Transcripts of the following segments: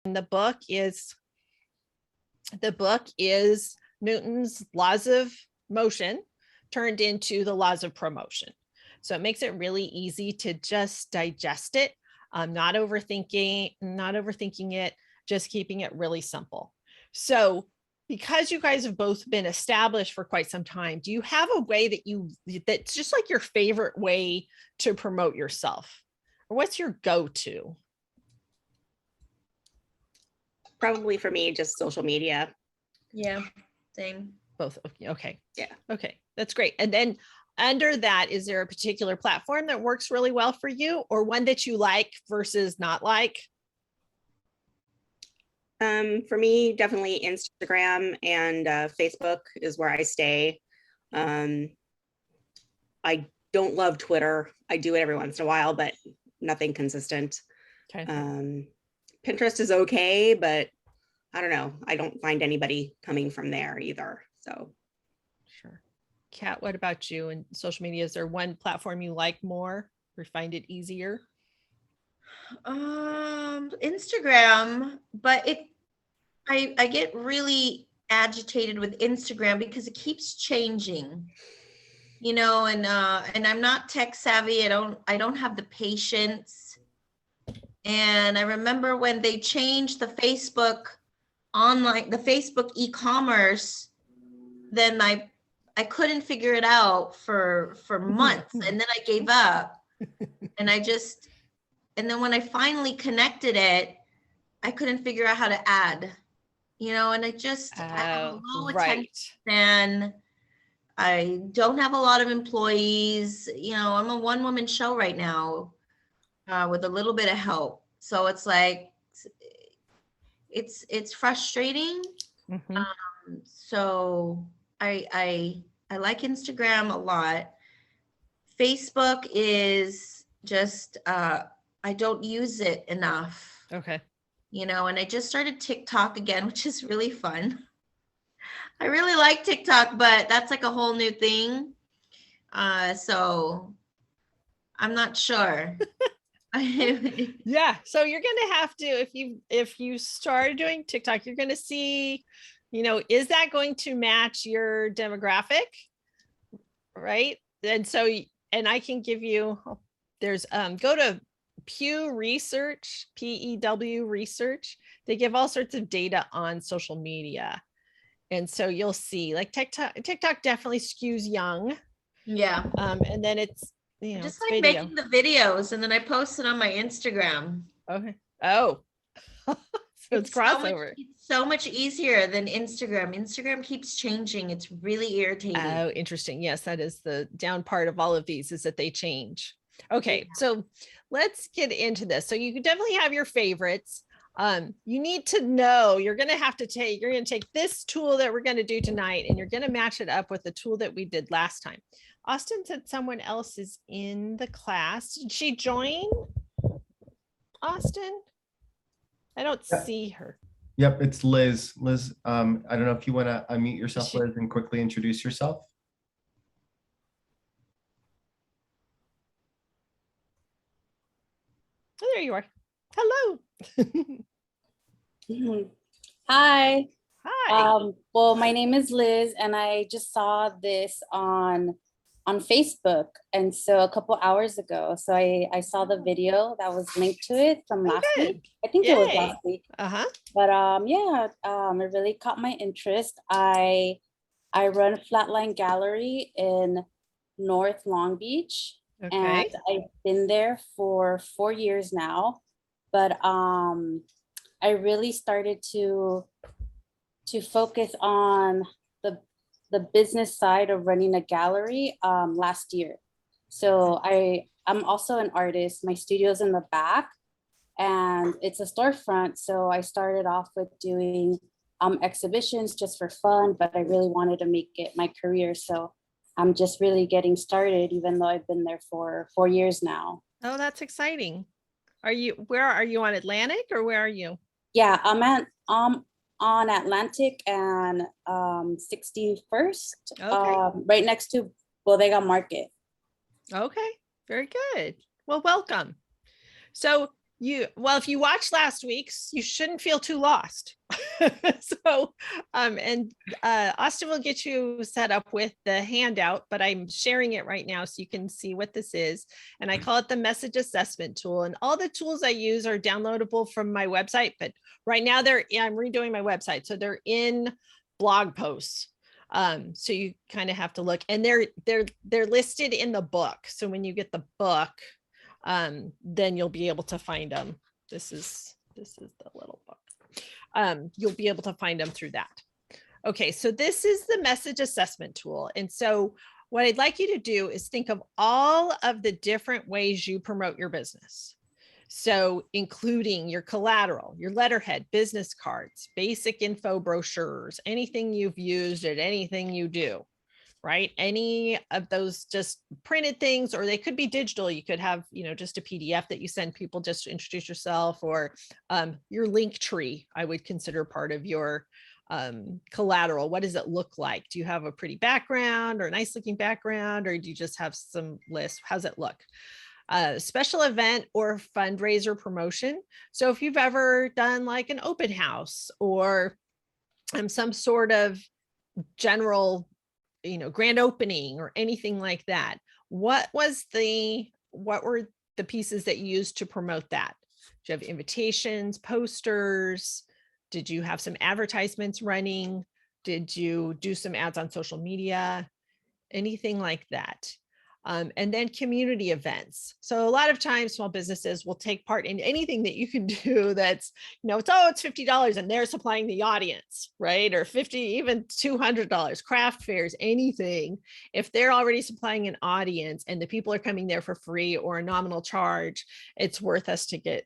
The book is Newton's laws of motion turned into the laws of promotion. So it makes it really easy to just digest it, not overthinking it, just keeping it really simple. So because you guys have both been established for quite some time, do you have a way that's just like your favorite way to promote yourself? Or what's your go-to? Probably for me, just social media. Yeah, same. Both. Okay. Yeah. Okay. That's great. And then under that, is there a particular platform that works really well for you, or one that you like versus not like? For me, definitely Instagram and Facebook is where I stay. I don't love Twitter. I do it every once in a while, but nothing consistent. Okay. Pinterest is okay, but I don't know. I don't find anybody coming from there either. So. Sure. Kat, what about you and social media? Is there one platform you like more or find it easier? Instagram, but I get really agitated with Instagram because it keeps changing, you know, and I'm not tech savvy. I don't have the patience. And I remember when they changed the Facebook e-commerce, then I couldn't figure it out for months, and then I gave up. And then when I finally connected it, I couldn't figure out how to add, you know, and I have a low attention span. I don't have a lot of employees, you know, I'm a one-woman show right now with a little bit of help. So it's like, it's frustrating. Mm-hmm. So I like Instagram a lot. Facebook is just, I don't use it enough. Okay. You know, and I just started TikTok again, which is really fun. I really like TikTok, but that's like a whole new thing. So I'm not sure. Yeah. So you're going to have to, if you start doing TikTok, you're going to see, you know, is that going to match your demographic? Right. And so, and I can give you, there's, go to Pew Research, PEW Research. They give all sorts of data on social media. And so you'll see like TikTok definitely skews young. Yeah. And then it's, you know, just like making the videos and then I post it on my Instagram. Okay. Oh, so it's crossover. It's so much easier than Instagram. Instagram keeps changing. It's really irritating. Oh, interesting. Yes, that is the down part of all of these, is that they change. Okay, yeah. So let's get into this. So you can definitely have your favorites. You need to know, you're going to take this tool that we're going to do tonight, and you're going to match it up with the tool that we did last time. Austin said someone else is in the class. Did she join, Austin? I don't see her. Yep, it's Liz. Liz, I don't know if you want to unmute yourself, Liz, and quickly introduce yourself. Oh, there you are. Hello. Hi. Hi. Well, my name is Liz, and I just saw this on Facebook, and so a couple hours ago. So I saw the video that was linked to it from last week. I think it was last week. But yeah, it really caught my interest. I run Flatline Gallery in North Long Beach, and I've been there for 4 years now. But I really started to focus on the business side of running a gallery last year. So I'm also an artist. My studio's in the back and it's a storefront. So I started off with doing exhibitions just for fun, but I really wanted to make it my career. So I'm just really getting started, even though I've been there for 4 years now. Oh, that's exciting. Where are you, on Atlantic, or where are you? Yeah, I'm on Atlantic and 61st, right next to Bodega Market. Okay, very good. Well, welcome. So if you watched last week's, you shouldn't feel too lost. So, Austin will get you set up with the handout, but I'm sharing it right now so you can see what this is. And I call it the message assessment tool. And all the tools I use are downloadable from my website, but right now I'm redoing my website. So they're in blog posts. So you kind of have to look, and they're listed in the book. So when you get the book, then you'll be able to find them. This is the little book. You'll be able to find them through that. Okay, so this is the message assessment tool. And so what I'd like you to do is think of all of the different ways you promote your business. So including your collateral, your letterhead, business cards, basic info brochures, anything you've used at anything you do, right? Any of those just printed things, or they could be digital. You could have, just a PDF that you send people just to introduce yourself, or your link tree, I would consider part of your collateral. What does it look like? Do you have a pretty background or a nice looking background, or do you just have some list? How's it look? Special event or fundraiser promotion. So if you've ever done like an open house or some sort of general, grand opening or anything like that, what were the pieces that you used to promote that? Do you have invitations, posters? Did you have some advertisements running? Did you do some ads on social media? Anything like that? And then community events. So a lot of times small businesses will take part in anything that you can do that's, it's $50 and they're supplying the audience, right? Or $50, even $200, craft fairs, anything. If they're already supplying an audience and the people are coming there for free or a nominal charge, it's worth us to get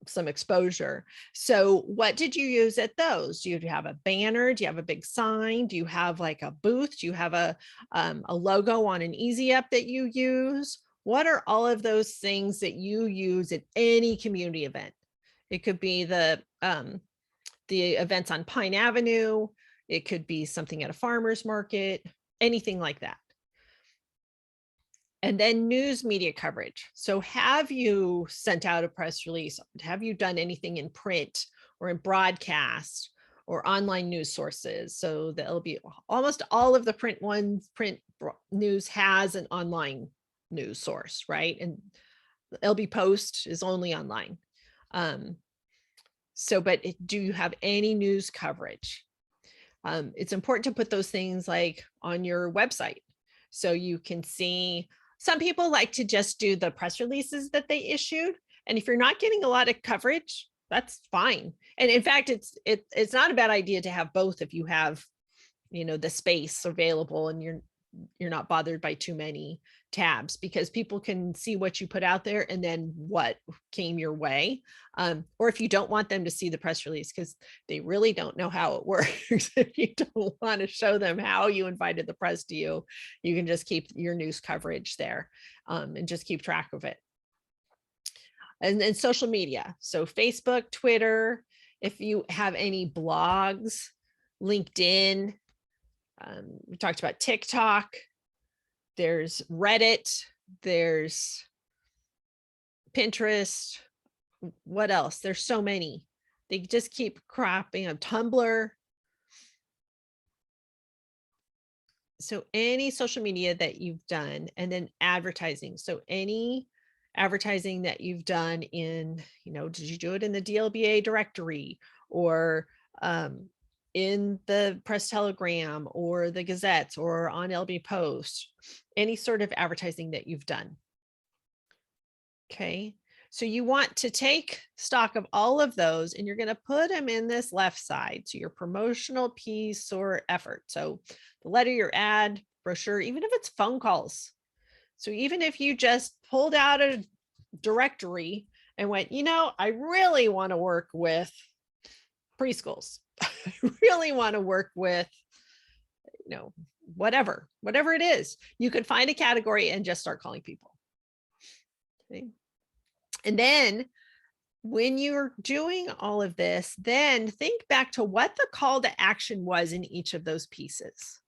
some exposure. So what did you use at those? Do you have a banner? Do you have a big sign? Do you have like a booth? Do you have a logo on an Easy Up that you use? What are all of those things that you use at any community event? It could be the events on Pine Avenue. It could be something at a farmer's market, anything like that. And then news media coverage. So have you sent out a press release? Have you done anything in print or in broadcast or online news sources? So that'll be almost all of the print news has an online news source, right? And LB Post is only online. But do you have any news coverage? It's important to put those things like on your website so you can see. Some people like to just do the press releases that they issued. And if you're not getting a lot of coverage, that's fine. And in fact, it's not a bad idea to have both if you have, the space available and you're not bothered by too many tabs, because people can see what you put out there and then what came your way. Or if you don't want them to see the press release because they really don't know how it works, if you don't want to show them how you invited the press to you, you can just keep your news coverage there and just keep track of it. And then social media. So Facebook, Twitter, if you have any blogs, LinkedIn, we talked about TikTok, there's Reddit, there's Pinterest. What else? There's so many. They just keep cropping up. Tumblr. So any social media that you've done, and then advertising. So any advertising that you've done in, did you do it in the DLBA directory or in the Press Telegram or the Gazettes or on LB Post, any sort of advertising that you've done. Okay, so you want to take stock of all of those and you're going to put them in this left side. So your promotional piece or effort. So the letter, your ad, brochure, even if it's phone calls. So even if you just pulled out a directory and went, I really want to work with preschools. I really want to work with, whatever it is, you could find a category and just start calling people. Okay. And then when you're doing all of this, then think back to what the call to action was in each of those pieces.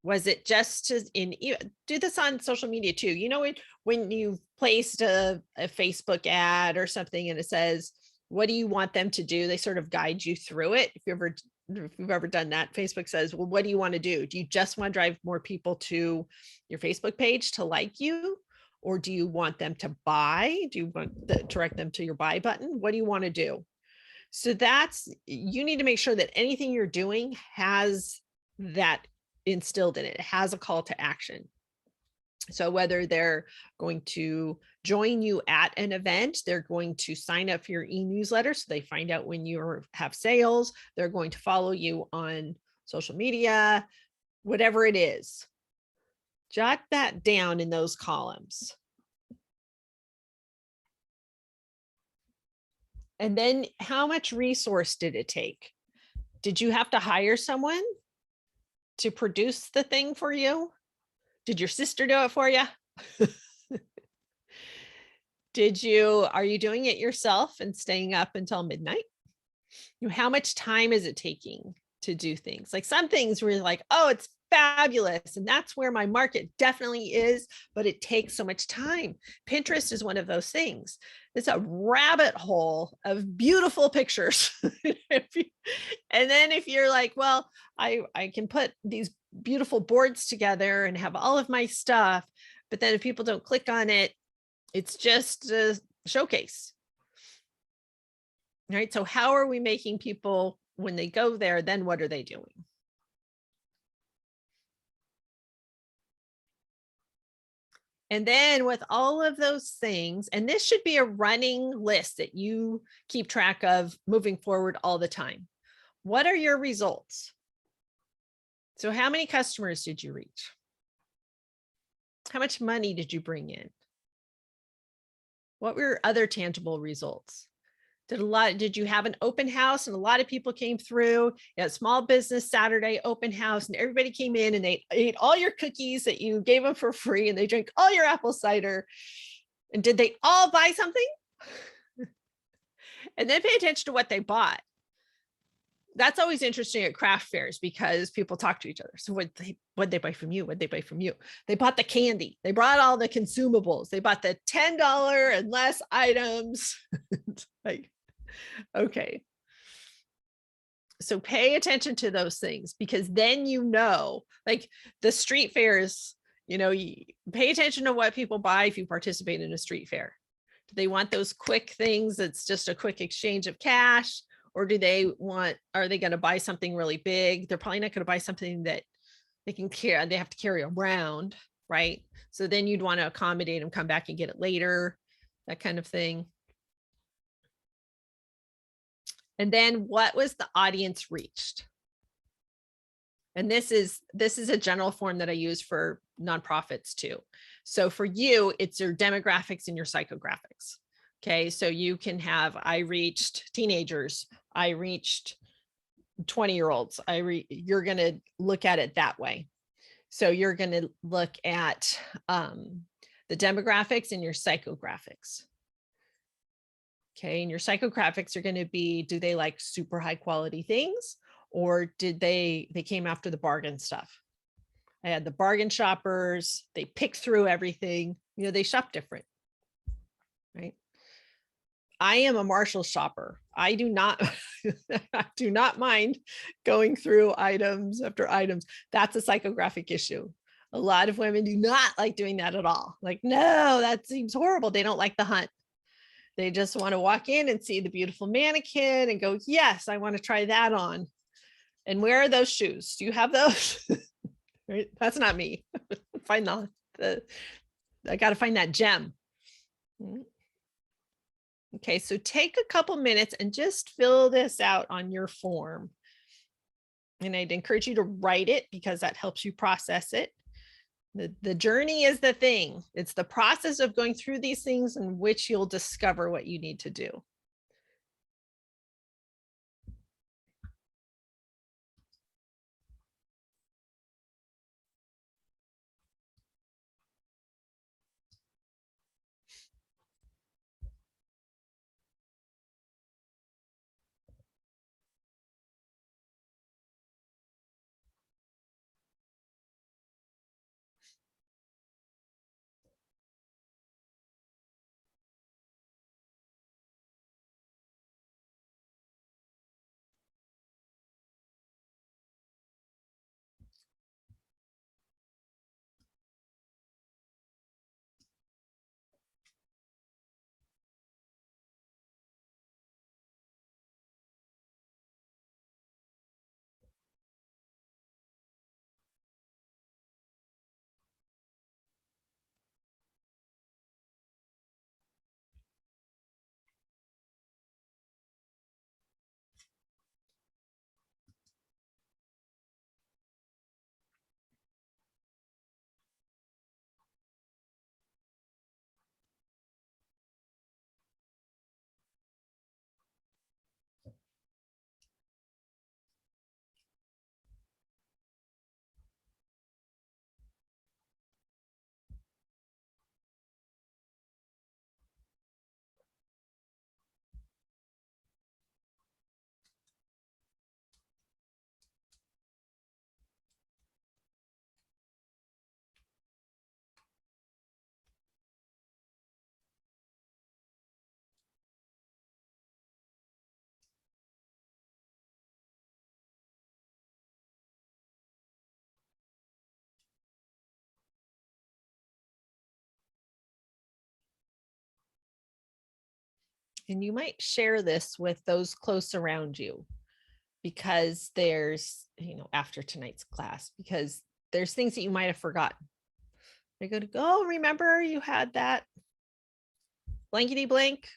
Was it just do this on social media too? You know, when you placed a Facebook ad or something and it says, what do you want them to do? They sort of guide you through it. If you've ever done that, Facebook says, well, what do you want to do? Do you just want to drive more people to your Facebook page to like you? Or do you want them to buy? Do you want to direct them to your buy button? What do you want to do? So you need to make sure that anything you're doing has that instilled in it. It has a call to action. So whether they're going to join you at an event, they're going to sign up for your e-newsletter so they find out when you have sales, they're going to follow you on social media, whatever it is. Jot that down in those columns. And then how much resource did it take? Did you have to hire someone to produce the thing for you? Did your sister do it for you? Are you doing it yourself and staying up until midnight? How much time is it taking to do things? Like some things where you're like, oh, it's fabulous. And that's where my market definitely is, but it takes so much time. Pinterest is one of those things. It's a rabbit hole of beautiful pictures. And then if you're like, well, I can put these beautiful boards together and have all of my stuff, but then if people don't click on it, it's just a showcase. Right? So how are we making people, when they go there, then what are they doing? And then with all of those things, and this should be a running list that you keep track of moving forward all the time. What are your results? So how many customers did you reach? How much money did you bring in? What were your other tangible results? Did you have an open house and a lot of people came through? You had a small business Saturday open house and everybody came in and they ate all your cookies that you gave them for free and they drank all your apple cider. And did they all buy something? And then pay attention to what they bought. That's always interesting at craft fairs because people talk to each other. So what'd they buy from you? What'd they buy from you? They bought the candy. They brought all the consumables. They bought the $10 and less items. Like, okay. So pay attention to those things because then like the street fairs, you pay attention to what people buy if you participate in a street fair. Do they want those quick things that's just a quick exchange of cash? Or are they going to buy something really big? They're probably not going to buy something that they have to carry around, right? So then you'd want to accommodate them, come back and get it later, that kind of thing. And then what was the audience reached? And this is a general form that I use for nonprofits too. So for you, it's your demographics and your psychographics. Okay, so you can have, I reached teenagers, I reached 20-year-olds. You're going to look at it that way. So you're going to look at the demographics and your psychographics. Okay, and your psychographics are going to be, do they like super high quality things? Or did they came after the bargain stuff? I had the bargain shoppers, they pick through everything, they shop different, right? I am a Marshall shopper. I do not, I do not mind going through items after items. That's a psychographic issue. A lot of women do not like doing that at all. Like, no, that seems horrible. They don't like the hunt. They just want to walk in and see the beautiful mannequin and go, yes, I want to try that on. And where are those shoes? Do you have those? Right? That's not me. Find I got to find that gem. Okay, so take a couple minutes and just fill this out on your form. And I'd encourage you to write it because that helps you process it. The journey is the thing. It's the process of going through these things in which you'll discover what you need to do. and you might share this with those close around you, because there's, after tonight's class, because there's things that you might have forgotten. They're going to go, oh, remember you had that blankety blank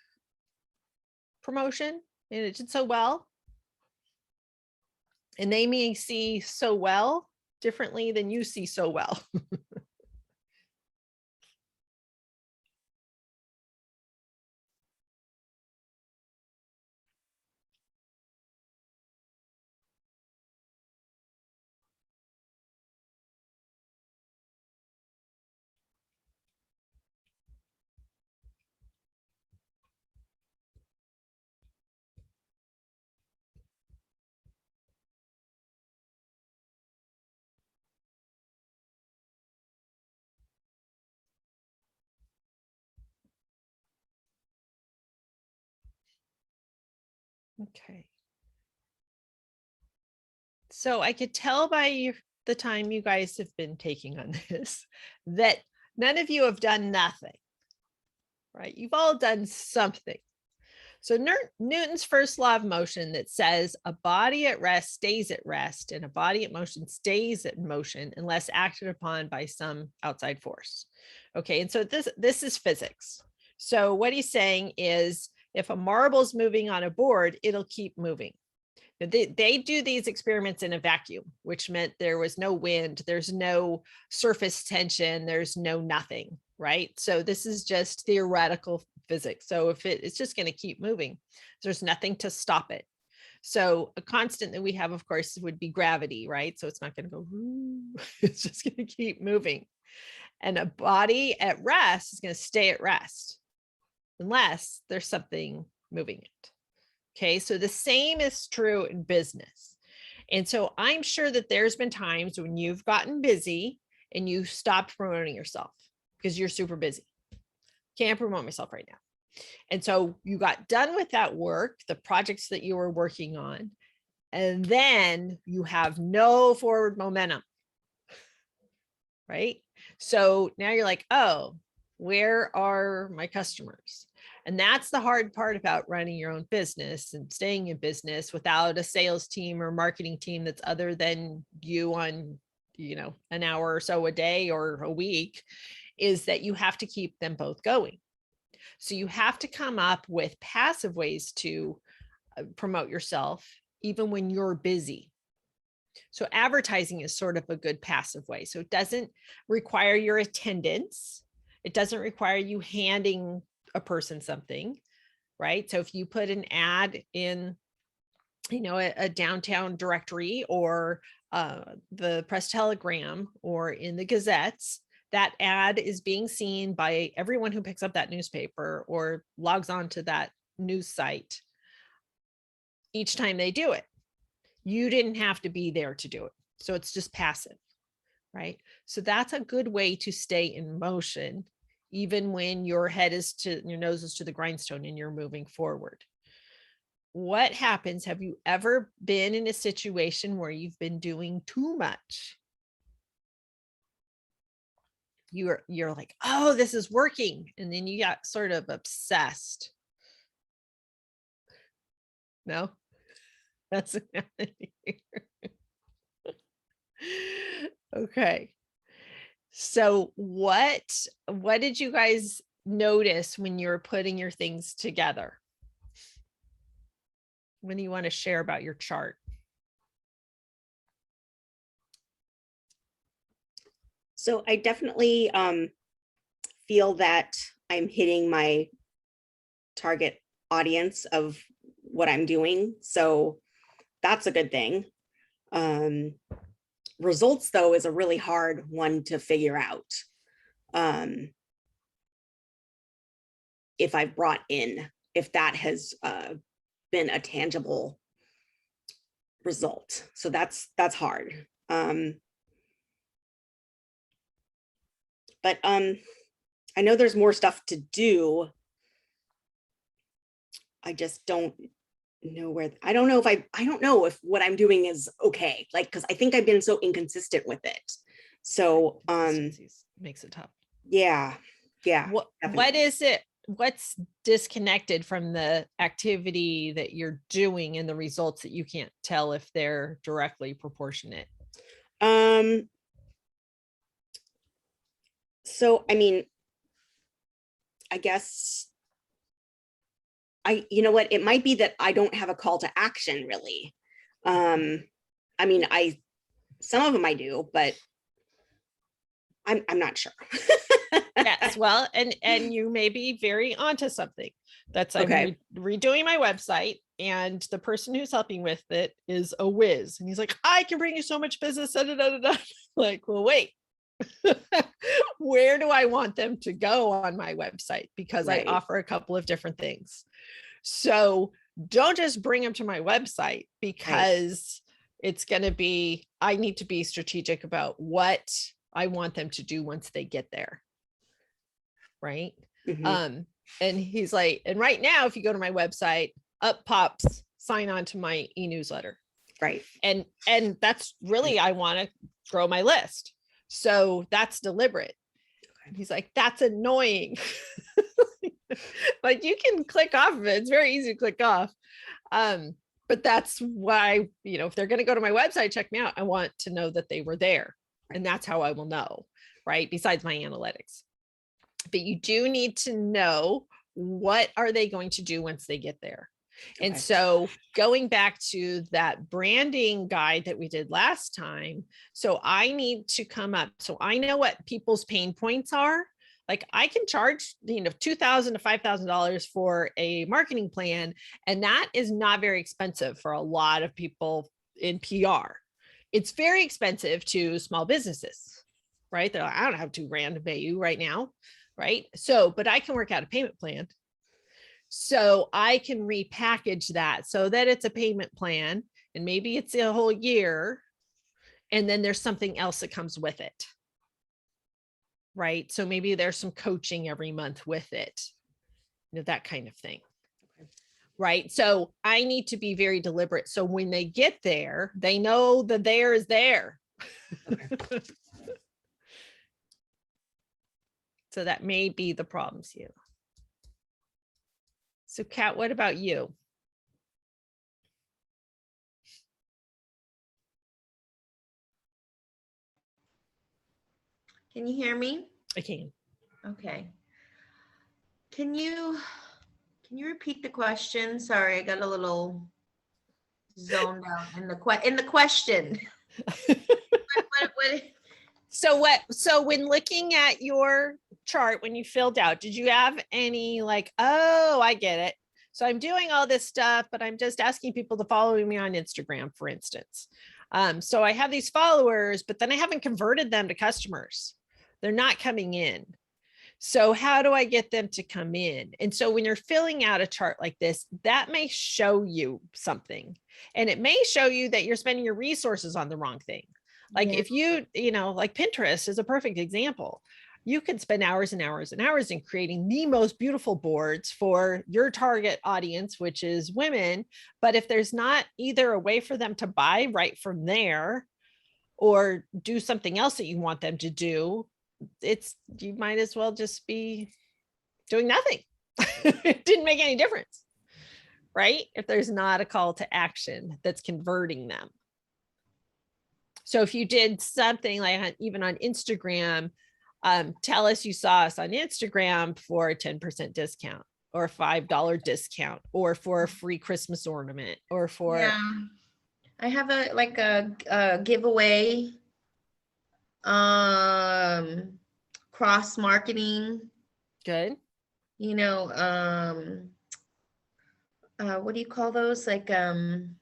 promotion and it did so well. And they may see so well differently than you see so well. Okay. So I could tell by the time you guys have been taking on this, that none of you have done nothing, right? You've all done something. So Newton's first law of motion that says a body at rest stays at rest and a body at motion stays at motion unless acted upon by some outside force. Okay, and so this is physics. So what he's saying is if a marble's moving on a board, it'll keep moving. They do these experiments in a vacuum, which meant there was no wind, there's no surface tension, there's no nothing, right? So this is just theoretical physics. So if it's just going to keep moving, there's nothing to stop it. So a constant that we have, of course, would be gravity, right? So it's not going to go, it's just going to keep moving. And a body at rest is going to stay at rest unless there's something moving it. Okay, so the same is true in business. And so I'm sure that there's been times when you've gotten busy and you stopped promoting yourself because you're super busy. Can't promote myself right now. And so you got done with that work, the projects that you were working on, and then you have no forward momentum, right? So now you're like, oh, where are my customers? And that's the hard part about running your own business and staying in business without a sales team or marketing team that's other than you on, an hour or so a day or a week, is that you have to keep them both going. So you have to come up with passive ways to promote yourself, even when you're busy. So advertising is sort of a good passive way. So it doesn't require your attendance. It doesn't require you handing a person something, right? So if you put an ad in, a downtown directory or the Press Telegram or in the Gazettes, that ad is being seen by everyone who picks up that newspaper or logs on to that news site each time they do it. You didn't have to be there to do it. So it's just passive, right? So that's a good way to stay in motion, even when your nose is to the grindstone and you're moving forward. What happens? Have you ever been in a situation where you've been doing too much? You're like, oh, this is working. And then you got sort of obsessed. No, that's okay. So what did you guys notice when you were putting your things together? What do you want to share about your chart? So I definitely feel that I'm hitting my target audience of what I'm doing. So that's a good thing. Results, though, is a really hard one to figure out. If I've brought in, if that has been a tangible result. So that's hard. But I know there's more stuff to do. I just don't know where, I don't know if what I'm doing is okay. Like, because I think I've been so inconsistent with it. So makes it tough. Yeah. What is it? what's disconnected from the activity that you're doing and the results that you can't tell if they're directly proportionate? So, I mean, I guess you know what, it might be that I don't have a call to action really. I mean, some of them I do, but I'm not sure. Yes, well, and you may be very onto something. That's Okay. I'm redoing my website, and the person who's helping with it is a whiz, and he's like, I can bring you so much business. Da, da, da, da, da. Like, well, wait. Where do I want them to go on my website? Because Right. I offer a couple of different things. So don't just bring them to my website, because it's going to be, I need to be strategic about what I want them to do once they get there. Right. Mhm. And he's like, and right now, if you go to my website, up pops sign on to my e-newsletter. Right. And that's really, I want to grow my list. So that's deliberate. And he's like, that's annoying. But you can click off of it. It's very easy to click off. But that's why, if they're going to go to my website, check me out, I want to know that they were there. And that's how I will know, right? Besides my analytics. But you do need to know, what are they going to do once they get there? And so going back to that branding guide that we did last time, so I need to come up, so I know what people's pain points are. Like, I can charge, $2,000 to $5,000 for a marketing plan, and that is not very expensive for a lot of people in PR. It's very expensive to small businesses, right? They're like, I don't have $2,000 to pay you right now, right? So, but I can work out a payment plan. So I can repackage that so that it's a payment plan, and maybe it's a whole year, and then there's something else that comes with it. Right. So maybe there's some coaching every month with it, that kind of thing. Right. So I need to be very deliberate. So when they get there, they know that there is there. Okay. So that may be the problems here. So Kat, what about you? Can you hear me? I can. Okay. Can you repeat the question? Sorry, I got a little zoned out in the question. what? So when looking at your chart, when you filled out, did you have any like, oh, I get it. So I'm doing all this stuff, but I'm just asking people to follow me on Instagram, for instance. So I have these followers, but then I haven't converted them to customers. They're not coming in. So how do I get them to come in? And so when you're filling out a chart like this, that may show you something, and it may show you that you're spending your resources on the wrong thing. Like if you, like Pinterest is a perfect example. You could spend hours and hours and hours in creating the most beautiful boards for your target audience, which is women. But if there's not either a way for them to buy right from there, or do something else that you want them to do, you might as well just be doing nothing. It didn't make any difference, right? If there's not a call to action that's converting them. So if you did something like even on Instagram, tell us you saw us on Instagram for a 10% discount, or a $5 discount, or for a free Christmas ornament, or for. Yeah. I have a giveaway, cross marketing. Good. What do you call those? Like, when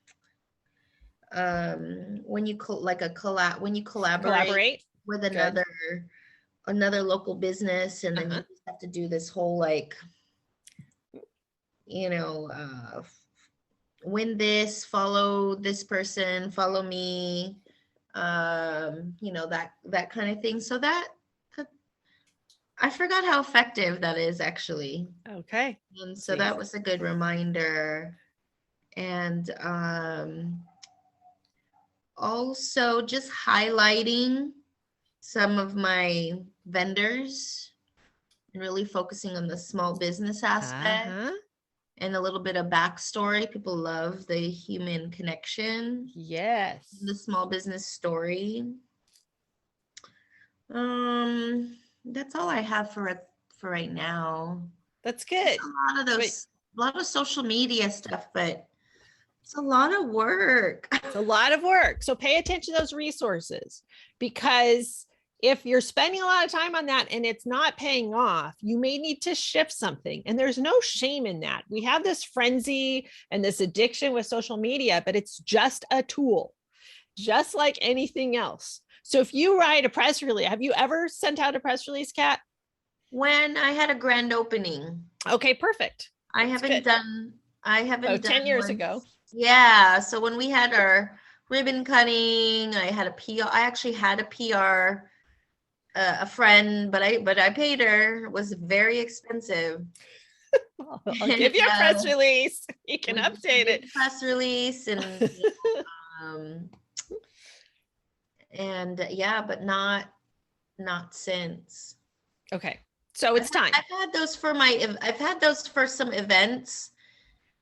you when you collaborate with another local business, and then you just have to do this whole win this, follow this person, follow me, that kind of thing. So that I forgot how effective that is actually. Okay. And so that was a good reminder. And also just highlighting some of my vendors and really focusing on the small business aspect and a little bit of backstory. People love the human connection. Yes. The small business story. That's all I have for right now. That's good. A lot of those, a lot of social media stuff, but it's a lot of work. It's a lot of work. So pay attention to those resources, because if you're spending a lot of time on that and it's not paying off, you may need to shift something. And there's no shame in that. We have this frenzy and this addiction with social media, but it's just a tool, just like anything else. So if you write a press release, have you ever sent out a press release, Kat? When I had a grand opening. Okay, perfect. I haven't done 10 years ago. Yeah. So when we had our ribbon cutting, I had a PR. I actually had a PR, a friend, but I paid her. It was very expensive. I'll give you a press release. You can update it. Press release and and yeah, but not since. Okay. So it's time. I've had those for some events.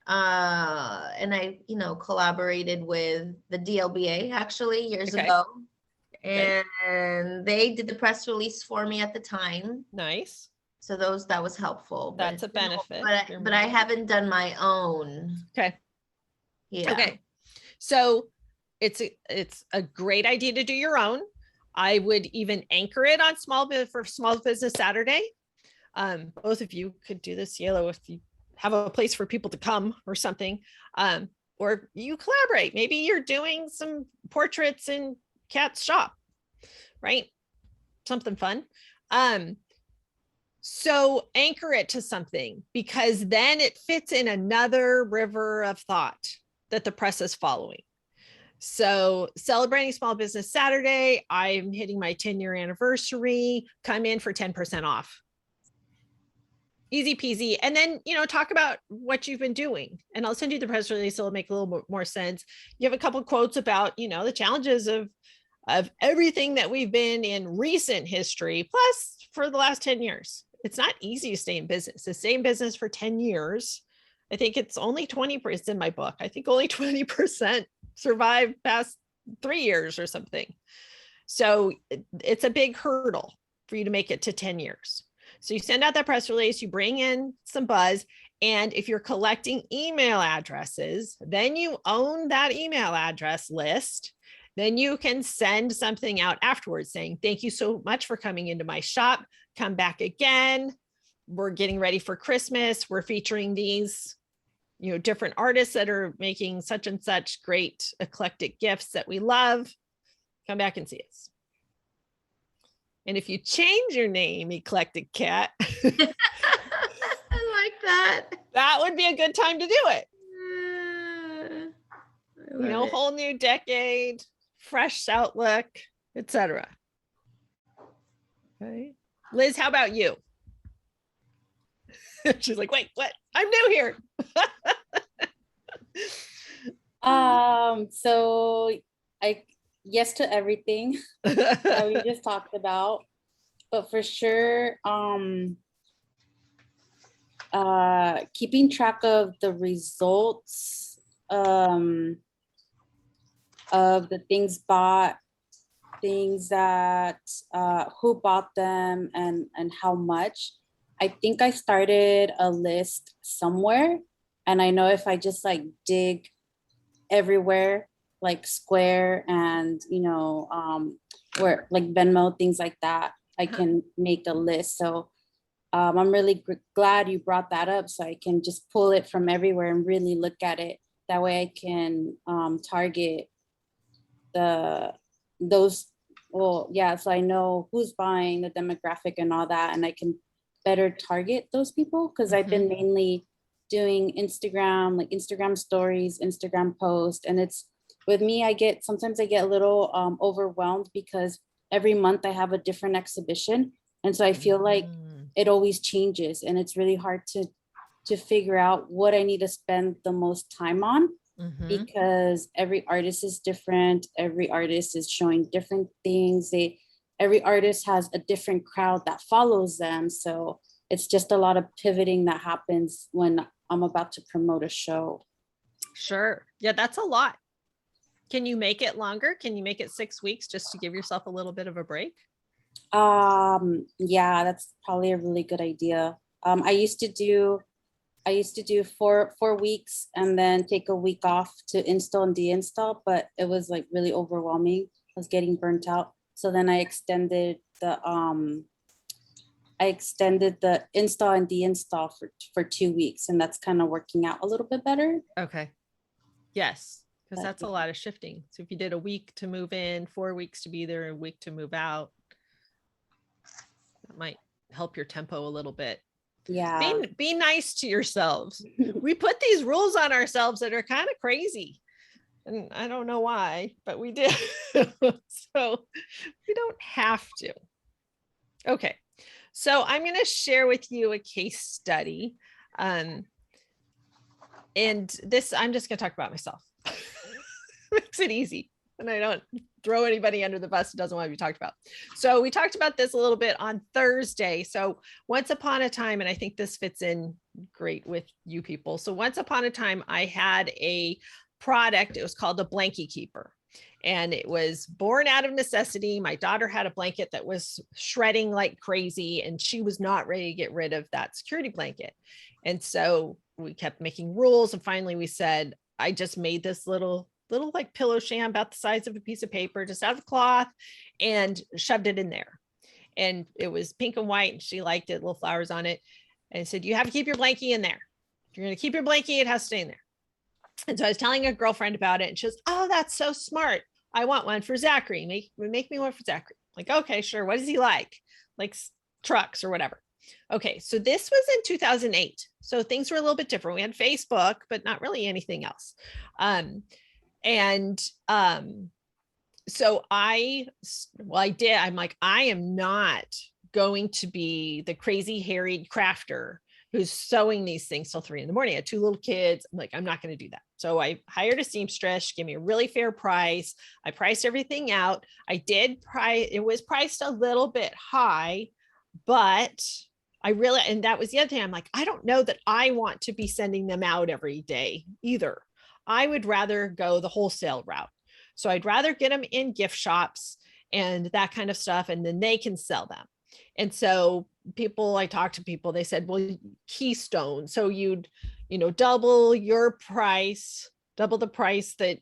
And I, collaborated with the DLBA actually years ago. And they did the press release for me at the time. Nice. So that was helpful. That's a benefit. But I haven't done my own. Okay. Yeah. Okay. So it's a great idea to do your own. I would even anchor it on Small Business Saturday. Both of you could do this, Yellow, if you have a place for people to come or something, or you collaborate. Maybe you're doing some portraits in Kat's shop, right? Something fun. So anchor it to something, because then it fits in another river of thought that the press is following. So celebrating Small Business Saturday, I'm hitting my 10-year anniversary, come in for 10% off. Easy peasy. And then, talk about what you've been doing, and I'll send you the press release. So it'll make a little bit more sense. You have a couple of quotes about, the challenges of everything that we've been in recent history, plus for the last 10 years. It's not easy to stay in business. To stay in business for 10 years, I think it's only 20%. It's in my book. I think only 20% survive past 3 years or something. So it's a big hurdle for you to make it to 10 years. So you send out that press release, you bring in some buzz, and if you're collecting email addresses, then you own that email address list. Then you can send something out afterwards saying, thank you so much for coming into my shop. Come back again. We're getting ready for Christmas. We're featuring these, different artists that are making such and such great eclectic gifts that we love. Come back and see us. And if you change your name, Eclectic Cat, I like that. That would be a good time to do it. Whole new decade, fresh outlook, etc. Okay. Liz, how about you? She's like, wait, what? I'm new here. So yes to everything that we just talked about, but for sure, keeping track of the results of the things bought, things that who bought them, and how much. I think I started a list somewhere, and I know if I just dig everywhere, like Square and where Venmo, things like that, I can make a list. So I'm really glad you brought that up, so I can just pull it from everywhere and really look at it. That way I can target those. Well, yeah, so I know who's buying, the demographic and all that, and I can better target those people, because I've been mainly doing Instagram, Instagram stories, Instagram posts. And it's, with me, sometimes I get a little overwhelmed, because every month I have a different exhibition. And so I feel like it always changes, and it's really hard to figure out what I need to spend the most time on, because every artist is different. Every artist is showing different things. Every artist has a different crowd that follows them. So it's just a lot of pivoting that happens when I'm about to promote a show. Sure. Yeah, that's a lot. Can you make it longer? Can you make it 6 weeks just to give yourself a little bit of a break? Yeah, that's probably a really good idea. I used to do 4 weeks and then take a week off to install and deinstall, but it was like really overwhelming. I was getting burnt out. So then I extended the install and deinstall for 2 weeks, and that's kind of working out a little bit better. Okay. Yes, because that's a lot of shifting. So if you did a week to move in, 4 weeks to be there, a week to move out, that might help your tempo a little bit. Yeah. Be nice to yourselves. We put these rules on ourselves that are kind of crazy. And I don't know why, but we do. So we don't have to. Okay. So I'm going to share with you a case study. And this, I'm just going to talk about myself. Makes it easy. And I don't throw anybody under the bus who doesn't want to be talked about. So we talked about this a little bit on Thursday. So once upon a time, and I think this fits in great with you people. So once upon a time, I had a product. It was called a blankie keeper. And it was born out of necessity. My daughter had a blanket that was shredding like crazy, and she was not ready to get rid of that security blanket. And so we kept making rules. And finally we said, I just made this little like pillow sham about the size of a piece of paper, just out of cloth, and shoved it in there. And it was pink and white, and she liked it, little flowers on it. And I said, you have to keep your blankie in there. If you're going to keep your blankie, it has to stay in there. And so I was telling a girlfriend about it, and she goes, oh, that's so smart. I want one for Zachary. Make me one for Zachary. Like, okay, sure. What does he like? Like trucks or whatever. Okay. So this was in 2008. So things were a little bit different. We had Facebook, but not really anything else. So I'm like, I am not going to be the crazy harried crafter who's sewing these things till 3 a.m. I had 2 little kids. I'm like, I'm not going to do that. So I hired a seamstress, give me a really fair price. I priced everything out. It was priced a little bit high, but and that was the other thing. I'm like, I don't know that I want to be sending them out every day either. I would rather go the wholesale route. So I'd rather get them in gift shops and that kind of stuff, and then they can sell them. And so I talked to people, they said, well, Keystone. So you'd, double the price that,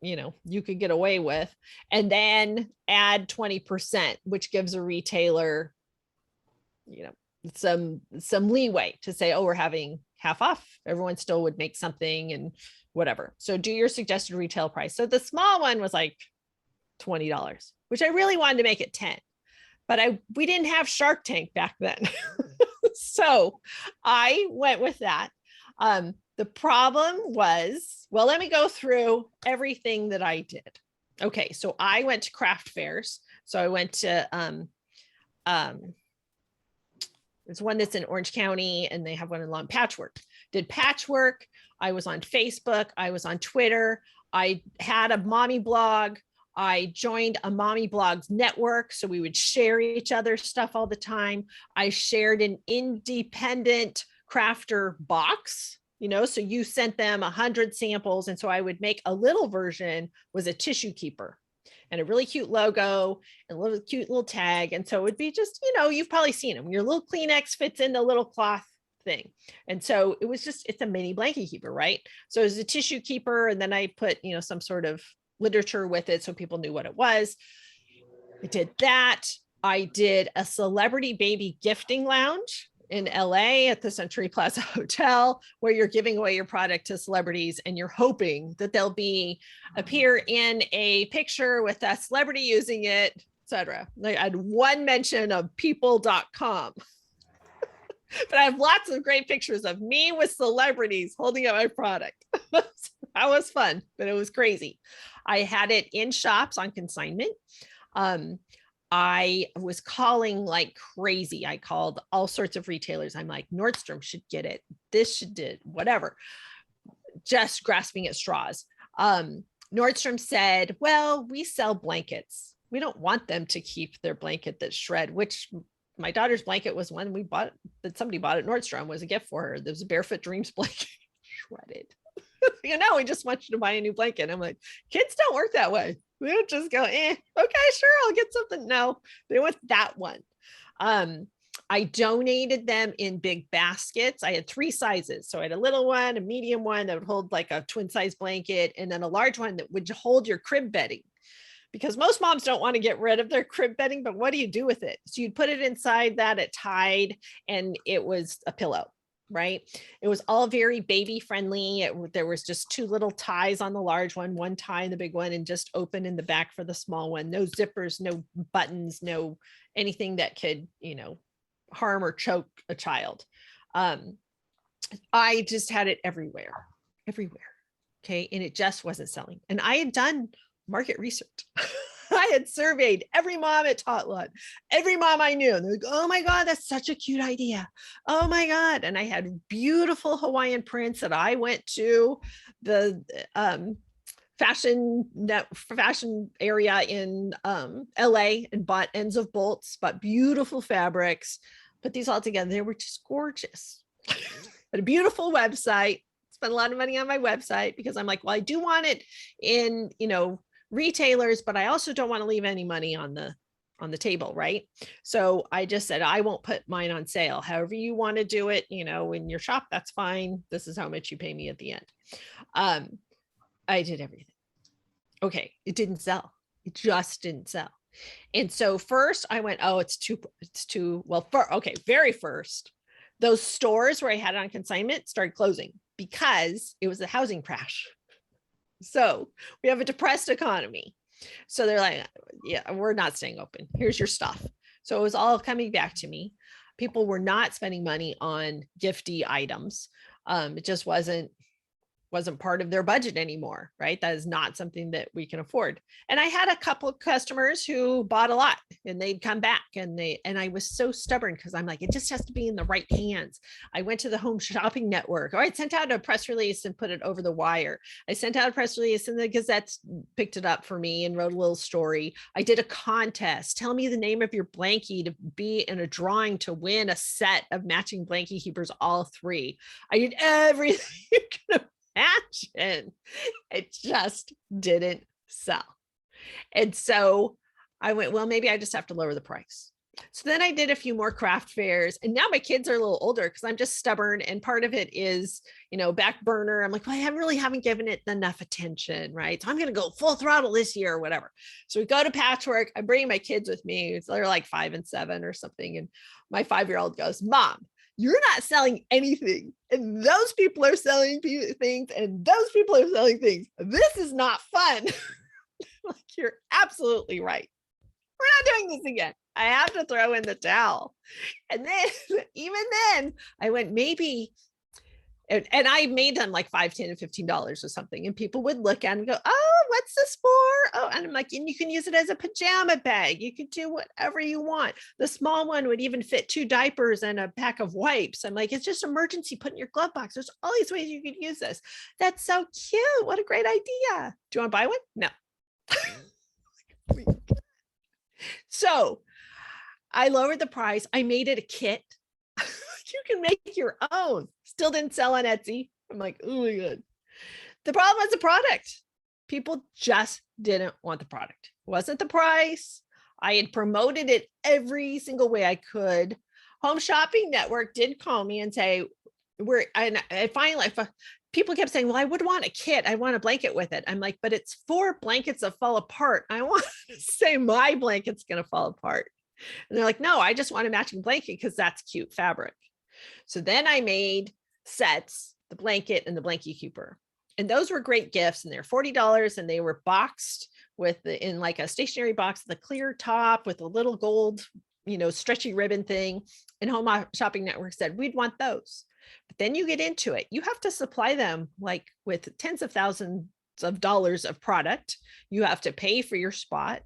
you could get away with, and then add 20%, which gives a retailer, some leeway to say, oh, we're having half off. Everyone still would make something and whatever. So do your suggested retail price. So the small one was like $20, which I really wanted to make it 10, but we didn't have Shark Tank back then. So I went with that. The problem was, well, let me go through everything that I did. Okay. So I went to craft fairs. So I went to, there's one that's in Orange County, and they have one in Long Patchwork. Did patchwork. I was on Facebook. I was on Twitter. I had a mommy blog. I joined a mommy blogs network. So we would share each other's stuff all the time. I shared an independent crafter box, so you sent them 100 samples. And so I would make a little version, was a tissue keeper and a really cute logo and a little cute little tag. And so it would be just, you've probably seen them. Your little Kleenex fits in the little cloth thing. And so it was it's a mini blanket keeper, right? So it was a tissue keeper. And then I put, some sort of literature with it so people knew what it was. I did that. I did a celebrity baby gifting lounge in LA at the Century Plaza Hotel, where you're giving away your product to celebrities and you're hoping that they'll appear in a picture with that celebrity using it, etc. I had one mention of people.com. But I have lots of great pictures of me with celebrities holding up my product. That was fun, but it was crazy. I had it in shops on consignment. I was calling like crazy. I called all sorts of retailers. I'm like, Nordstrom should get it. This should do whatever. Just grasping at straws. Nordstrom said, well, we sell blankets. We don't want them to keep their blanket that's shred, which my daughter's blanket was one we bought that somebody bought at Nordstrom, was a gift for her. There was a Barefoot Dreams blanket, shredded. We just want you to buy a new blanket. I'm like, kids don't work that way. We don't just go, okay, sure, I'll get something. No, they want that one. I donated them in big baskets. I had 3 sizes. So I had a little one, a medium one that would hold like a twin size blanket, and then a large one that would hold your crib bedding. Because most moms don't want to get rid of their crib bedding, but what do you do with it? So you'd put it inside that, it tied, and it was a pillow, right? It was all very baby friendly. There was just 2 little ties on the large one tie in the big one, and just open in the back for the small one. No zippers, no buttons, no anything that could, harm or choke a child. I just had it everywhere. Okay. And it just wasn't selling. And I had done market research. I had surveyed every mom at Totlot, every mom I knew. And they're like, oh my God, that's such a cute idea. Oh my God. And I had beautiful Hawaiian prints that I went to the fashion area in LA and bought ends of bolts, bought beautiful fabrics, put these all together. They were just gorgeous. But a beautiful website. Spent a lot of money on my website because I'm like, well, I do want it in, retailers, but I also don't want to leave any money on the table, right? So I just said, I won't put mine on sale. However you want to do it, in your shop, that's fine. This is how much you pay me at the end. I did everything. Okay, it didn't sell. It just didn't sell. And so first I went, oh, it's too well. Very first, those stores where I had it on consignment started closing because it was a housing crash. So we have a depressed economy. So they're like, yeah, we're not staying open. Here's your stuff. So it was all coming back to me. People were not spending money on gifty items. It just wasn't part of their budget anymore, right? That is not something that we can afford. And I had a couple of customers who bought a lot, and they'd come back, and I was so stubborn because I'm like, it just has to be in the right hands. I went to the Home Shopping Network, or I sent out a press release and put it over the wire. I sent out a press release and the Gazette picked it up for me and wrote a little story. I did a contest. Tell me the name of your blankie to be in a drawing to win a set of matching blankie keepers, all 3. I did everything you can imagine. It just didn't sell. And so I went, well, maybe I just have to lower the price. So then I did a few more craft fairs, and now my kids are a little older because I'm just stubborn. And part of it is, back burner. I'm like, well, I really haven't given it enough attention, right? So I'm going to go full throttle this year or whatever. So we go to Patchwork. I bring my kids with me. They're like 5 and 7 or something. And my 5-year-old goes, Mom, you're not selling anything, and those people are selling things, and those people are selling things. This is not fun. Like, you're absolutely right. We're not doing this again. I have to throw in the towel. And then, even then, I went, maybe, and I made them like $5, $10, and $15 or something. And people would look at it and go, oh, what's this for? Oh, and I'm like, and you can use it as a pajama bag. You can do whatever you want. The small one would even fit 2 diapers and a pack of wipes. I'm like, it's just emergency, put in your glove box. There's all these ways you could use this. That's so cute. What a great idea. Do you want to buy one? No. So I lowered the price. I made it a kit. You can make your own. Still didn't sell on Etsy. I'm like, oh my God. The problem was the product. People just didn't want the product. It wasn't the price. I had promoted it every single way I could. Home Shopping Network did call me and say, I finally, people kept saying, well, I would want a kit. I want a blanket with it. I'm like, but it's 4 blankets that fall apart. I want to say my blanket's going to fall apart. And they're like, no, I just want a matching blanket because that's cute fabric. So then I made sets, the blanket and the blankie keeper. And those were great gifts, and they're $40, and they were boxed in like a stationery box, the clear top with a little gold, stretchy ribbon thing. And Home Shopping Network said, we'd want those. But then you get into it. You have to supply them like with tens of thousands of dollars of product. You have to pay for your spot,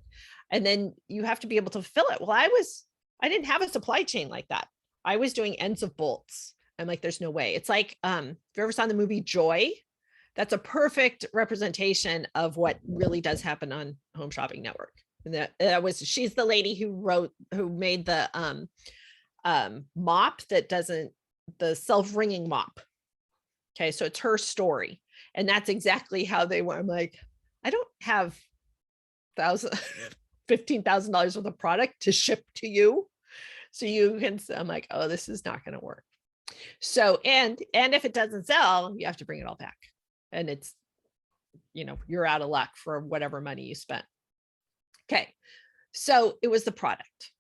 and then you have to be able to fill it. Well, I didn't have a supply chain like that. I was doing ends of bolts. I'm like, there's no way. It's like, if you ever saw the movie Joy, that's a perfect representation of what really does happen on Home Shopping Network. And she's the lady who made the mop that doesn't, the self-wringing mop. Okay, so it's her story. And that's exactly how they were. I'm like, I don't have $15,000 worth of product to ship to you. So you can, I'm like, oh, this is not going to work. So, and if it doesn't sell, you have to bring it all back. And it's, you know, you're out of luck for whatever money you spent. Okay. So it was the product.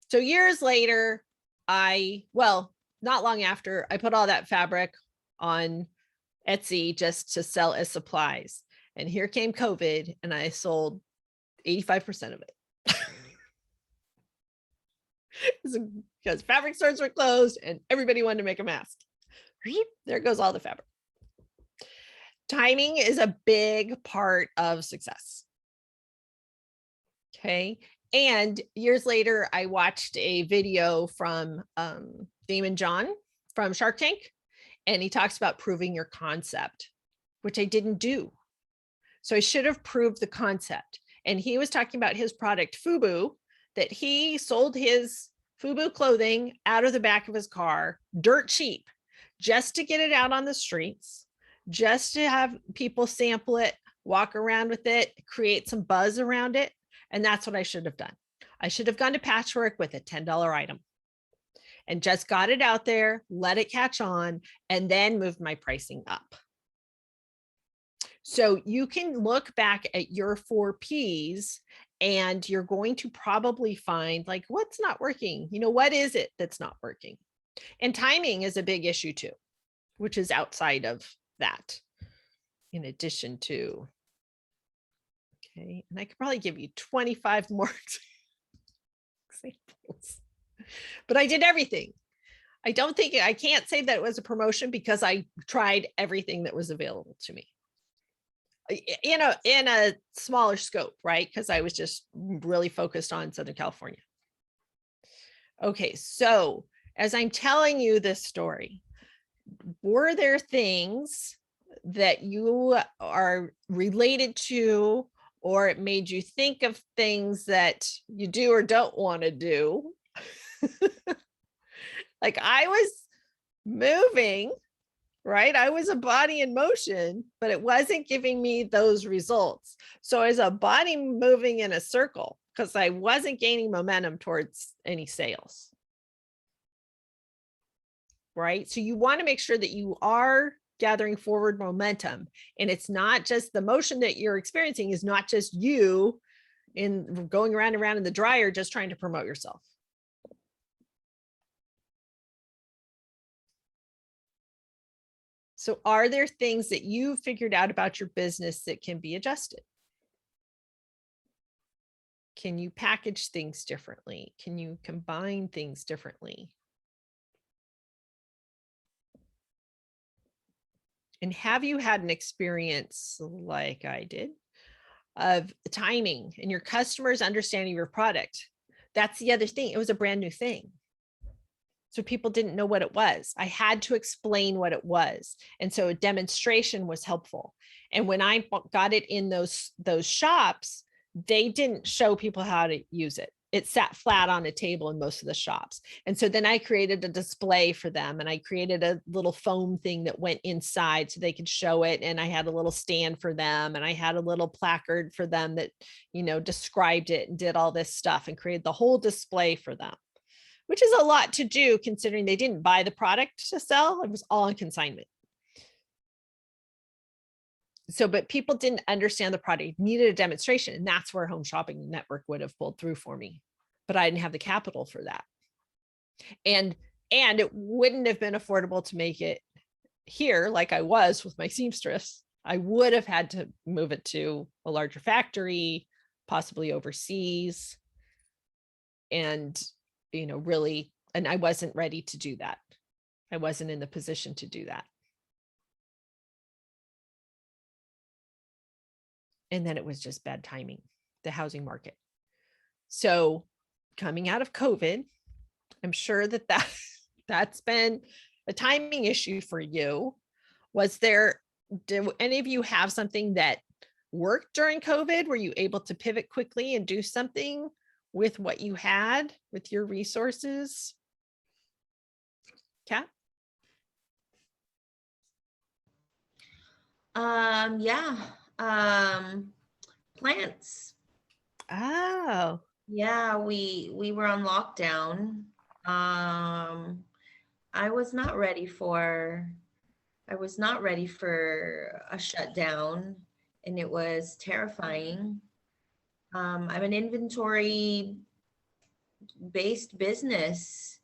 So years later, well, not long after, I put all that fabric on Etsy just to sell as supplies. And here came COVID and I sold 85% of it. Because fabric stores were closed and everybody wanted to make a mask. There goes all the fabric. Timing is a big part of success. Okay. And years later, I watched a video from Damon John from Shark Tank, and he talks about proving your concept, which I didn't do. So I should have proved the concept. And he was talking about his product, FUBU, that he sold his FUBU clothing out of the back of his car, dirt cheap, just to get it out on the streets, just to have people sample it, walk around with it, create some buzz around it. And that's what I should have done. I should have gone to Patchwork with a $10 item and just got it out there, let it catch on, and then moved my pricing up. So you can look back at your 4 Ps and you're going to probably find like, what's not working? You know, what is it that's not working? And timing is a big issue too, which is outside of that, in addition to, okay, and I could probably give you 25 more examples, but I did everything. I can't say that it was a promotion because I tried everything that was available to me. In a smaller scope, right? Because I was just really focused on Southern California. Okay, so as I'm telling you this story, were there things that you are related to, or it made you think of things that you do or don't want to do? Like I was moving, right? I was a body in motion, but it wasn't giving me those results. So as a body moving in a circle, because I wasn't gaining momentum towards any sales. Right? So you want to make sure that you are gathering forward momentum, and it's not just the motion that you're experiencing is not just you in going around and around in the dryer, just trying to promote yourself. So are there things that you figured out about your business that can be adjusted? Can you package things differently? Can you combine things differently? And have you had an experience like I did of timing and your customers understanding your product? That's the other thing. It was a brand new thing. So people didn't know what it was. I had to explain what it was. And so a demonstration was helpful. And when I got it in those shops, they didn't show people how to use it. It sat flat on a table in most of the shops. And so then I created a display for them, and I created a little foam thing that went inside so they could show it. And I had a little stand for them, and I had a little placard for them that, you know, described it and did all this stuff and created the whole display for them, which is a lot to do considering they didn't buy the product to sell. It was all on consignment. So, but people didn't understand the product, needed a demonstration. And that's where Home Shopping Network would have pulled through for me, but I didn't have the capital for that. And it wouldn't have been affordable to make it here like I was with my seamstress. I would have had to move it to a larger factory, possibly overseas. And, you know, really, and I wasn't ready to do that. I wasn't in the position to do that. And then it was just bad timing, the housing market. So coming out of COVID, I'm sure that's been a timing issue for you. Do any of you have something that worked during COVID? Were you able to pivot quickly and do something with what you had, with your resources? Kat? Yeah. Plants. Oh, Yeah, we were on lockdown. I was not ready for a shutdown, and it was terrifying. I'm an inventory based business.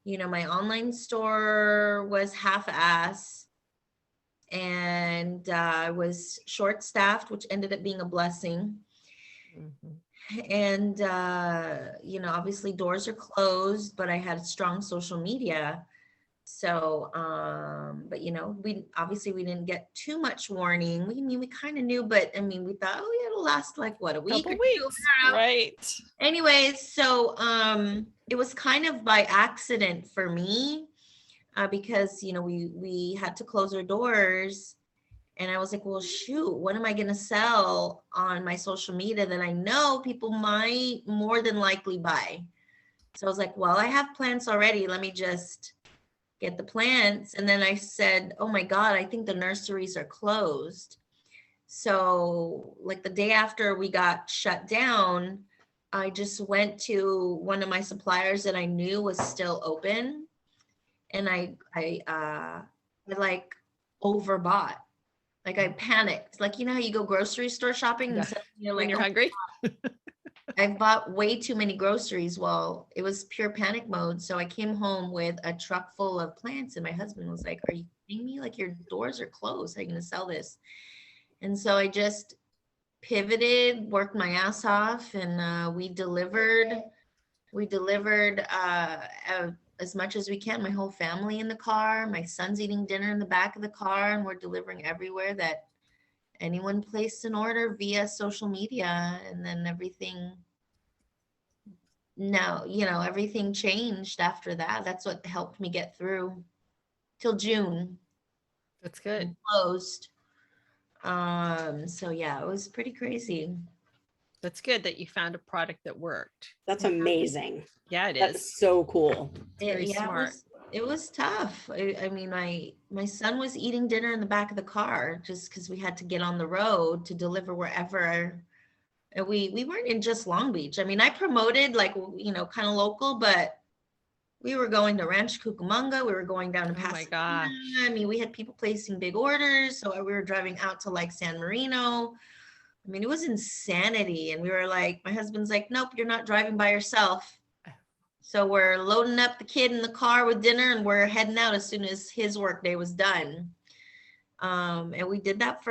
You know, my online store was half-ass, and I was short staffed, which ended up being a blessing. mhm. And you know, obviously doors are closed, but I had strong social media. So but you know, we didn't get too much warning. We kind of knew, but I mean, we thought, oh yeah, it'll last like what, a week Couple or two? weeks, I don't know. right? Anyways, so it was kind of by accident for me, because you know, we had to close our doors. And I was like, well, shoot, what am I going to sell on my social media that I know people might more than likely buy? So I was like, well, I have plants already. Let me just get the plants. And then I said, oh my God, I think the nurseries are closed. So, like the day after we got shut down, I just went to one of my suppliers that I knew was still open. And I like overbought. Like I panicked. Like, you know how you go grocery store shopping Yeah. and suddenly you're When like, you're oh, hungry. I've bought way too many groceries. Well, it was pure panic mode. So I came home with a truck full of plants, and my husband was like, are you kidding me? Like, your doors are closed. How are you going to sell this? And so I just pivoted, worked my ass off, and we delivered as much as we can. My whole family in the car. My son's eating dinner in the back of the car, and we're delivering everywhere that anyone placed an order via social media. And then everything changed after that. That's what helped me get through till June. That's good. And closed. So yeah, it was pretty crazy. That's good that you found a product that worked. That's amazing. Yeah, it That's is. so cool. Very smart. It was tough. I mean, my son was eating dinner in the back of the car just because we had to get on the road to deliver wherever. And we weren't in just Long Beach. I mean, I promoted like, you know, kind of local, but we were going to Ranch Cucamonga. We were going down to Oh my Pasadena. gosh. I mean, we had people placing big orders. So we were driving out to like San Marino. I mean, it was insanity. And we were like, my husband's like, nope, you're not driving by yourself. So we're loading up the kid in the car with dinner, and we're heading out as soon as his work day was done. And we did that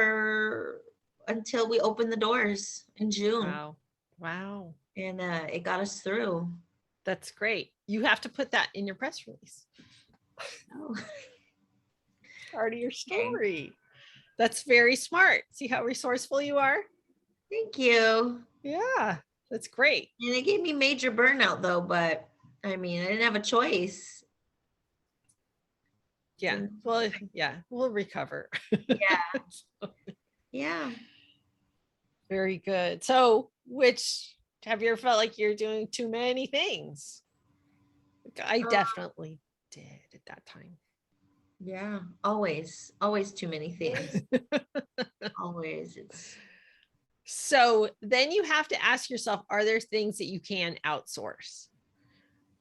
until we opened the doors in June. Wow. And it got us through. That's great. You have to put that in your press release. Oh. Part of your story. That's very smart. See how resourceful you are? Thank you. Yeah, that's great. And it gave me major burnout though, but I mean, I didn't have a choice. Yeah. Well, yeah, we'll recover. Yeah. Yeah. Very good. So, have you ever felt like you're doing too many things? I definitely did at that time. Yeah. Always too many things. Always. So then you have to ask yourself, are there things that you can outsource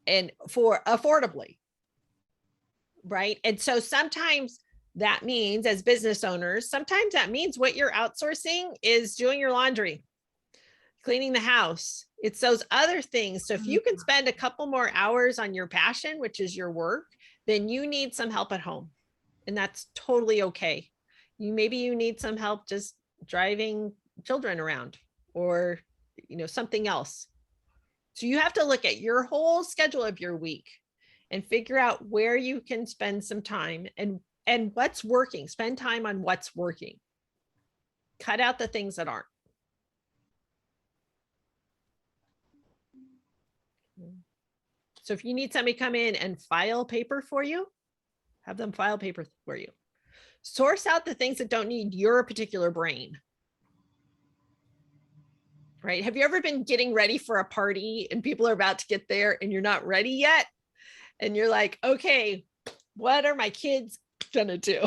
and for affordably? Right. And so sometimes that means, as business owners, sometimes that means what you're outsourcing is doing your laundry, cleaning the house. It's those other things. So if you can spend a couple more hours on your passion, which is your work, then you need some help at home. And that's totally okay. Maybe you need some help just driving children around, or, you know, something else. So you have to look at your whole schedule of your week and figure out where you can spend some time and what's working. Spend time on what's working. Cut out the things that aren't. So if you need somebody to come in and file paper for you, have them file paper for you. Source out the things that don't need your particular brain. Right? Have you ever been getting ready for a party and people are about to get there and you're not ready yet? And you're like, okay, what are my kids gonna do?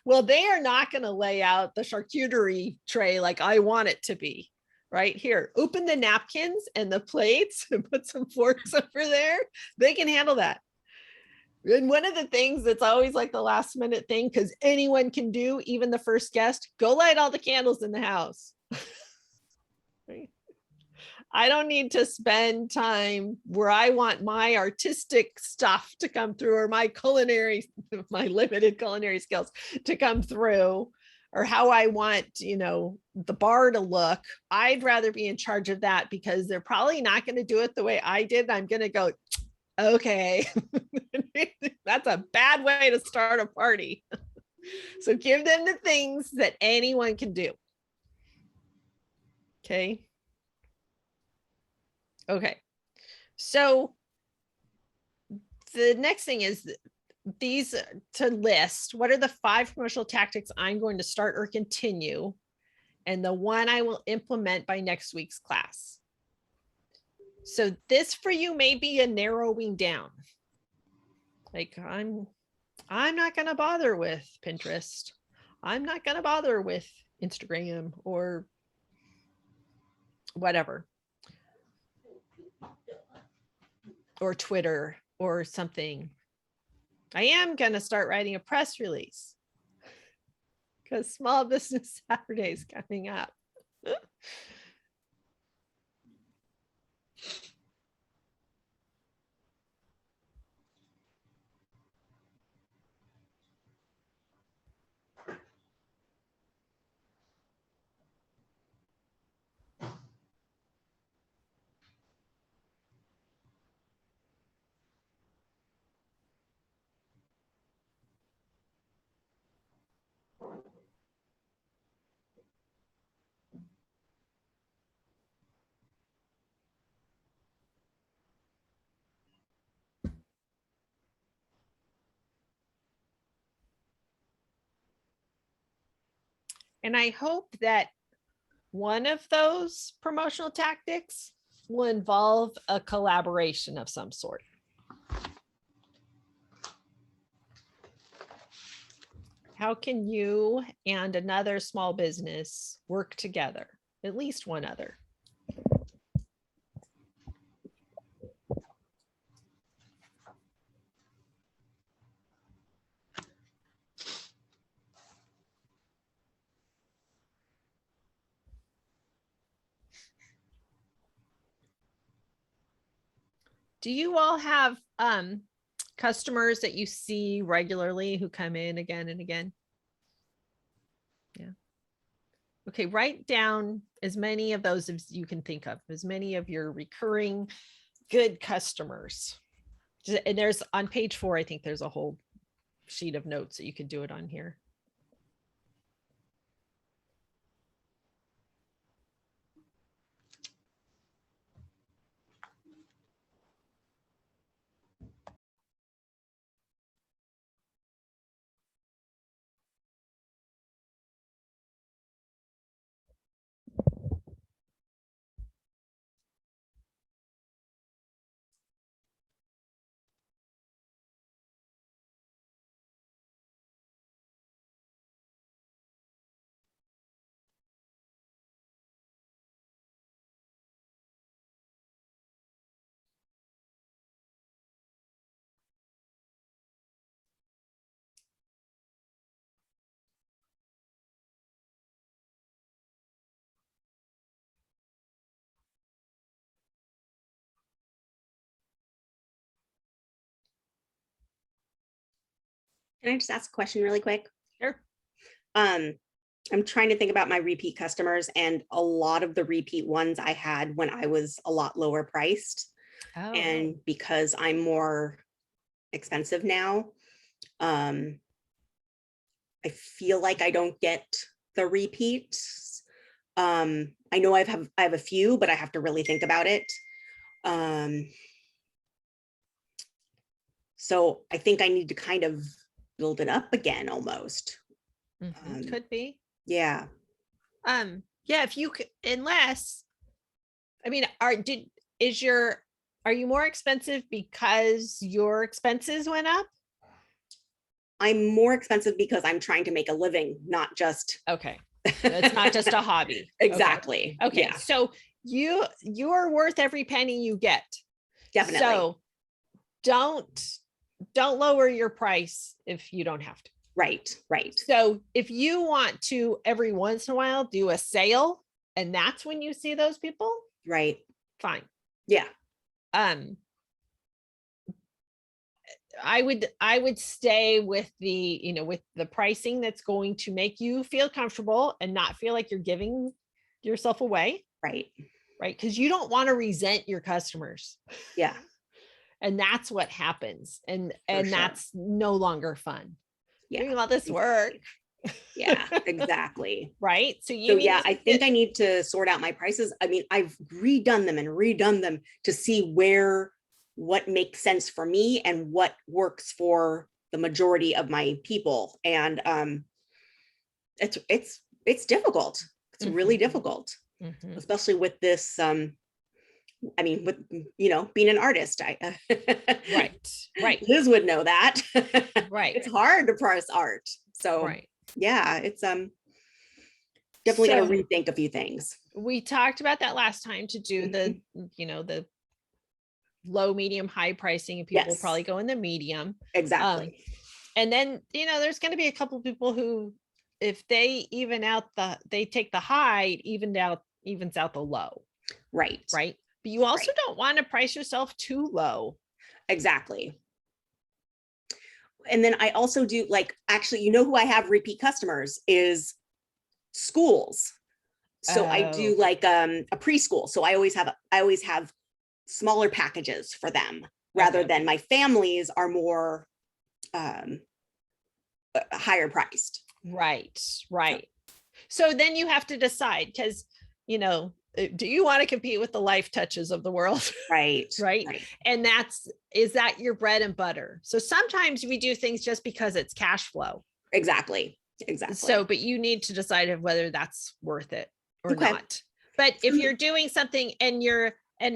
Well, they are not going to lay out the charcuterie tray like I want it to be. Right here, open the napkins and the plates and put some forks over there. They can handle that. And one of the things that's always like the last minute thing, because anyone can do, even the first guest, go light all the candles in the house. Right? I don't need to spend time where I want my artistic stuff to come through, or my limited culinary skills to come through, or how I want, the bar to look. I'd rather be in charge of that, because they're probably not going to do it the way I did. I'm going to go, okay, that's a bad way to start a party. So give them the things that anyone can do. Okay. Okay. So the next thing is these to list, what are the 5 promotional tactics I'm going to start or continue, and the one I will implement by next week's class. So this for you may be a narrowing down. Like I'm not going to bother with Pinterest. I'm not going to bother with Instagram or whatever, or Twitter or something. I am going to start writing a press release because Small Business Saturday is coming up. And I hope that one of those promotional tactics will involve a collaboration of some sort. How can you and another small business work together? At least one other. Do you all have customers that you see regularly who come in again and again? Yeah. Okay, write down as many of those as you can think of, as many of your recurring good customers. And there's on page 4, I think there's a whole sheet of notes that you could do it on here. Can I just ask a question really quick? Sure. I'm trying to think about my repeat customers, and a lot of the repeat ones I had when I was a lot lower priced. Oh. And because I'm more expensive now, I feel like I don't get the repeats. I know I have a few, but I have to really think about it. So I think I need to kind of build it up again Mm-hmm. almost. Could be. Yeah. Yeah, if you could, unless, I mean, are you more expensive because your expenses went up, I'm more expensive because I'm trying to make a living, not just. Okay. It's not just a hobby. Exactly. Okay. Yeah, So you are worth every penny you get. definitely. So don't lower your price if you don't have to. Right. So if you want to every once in a while do a sale, and that's when you see those people, Right. fine. Yeah. I would stay with with the pricing that's going to make you feel comfortable and not feel like you're giving yourself away. Right. Because you don't want to resent your customers. Yeah. And that's what happens. And sure. that's no longer fun. Yeah. Doing all this work. Yeah, exactly. Right. So I think I need to sort out my prices. I mean, I've redone them to see what makes sense for me and what works for the majority of my people. And it's difficult. It's really difficult, especially with this. I mean, with being an artist, right. Liz would know that. Right. It's hard to price art. So yeah, it's definitely got to rethink a few things. We talked about that last time to do the the low, medium, high pricing, and people will probably go in the medium. Exactly. And then there's going to be a couple of people who, if they take the high, it evens out the low. Right. But you also don't want to price yourself too low. Exactly. And then I also do actually, who I have repeat customers is schools. So I do a preschool. So I always have smaller packages for them rather than my families are more higher priced. Right. So then you have to decide, because do you want to compete with the Life Touches of the world? Right. And is that your bread and butter? So sometimes we do things just because it's cash flow. Exactly. So, but you need to decide whether that's worth it or not. But if you're doing something and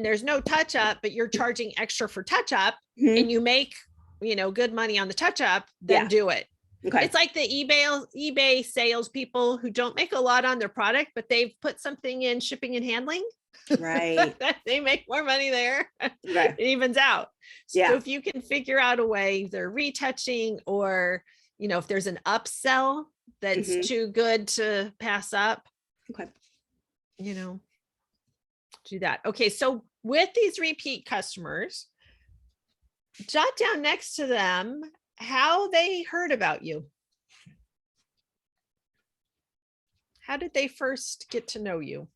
there's no touch up, but you're charging extra for touch up and you make, good money on the touch up, then do it. Okay. It's like the eBay salespeople who don't make a lot on their product, but they've put something in shipping and handling. Right. They make more money there. Right. It evens out. So if you can figure out a way, either retouching or, if there's an upsell that's too good to pass up. Okay. Do that. Okay. So with these repeat customers, jot down next to them how they heard about you. How did they first get to know you?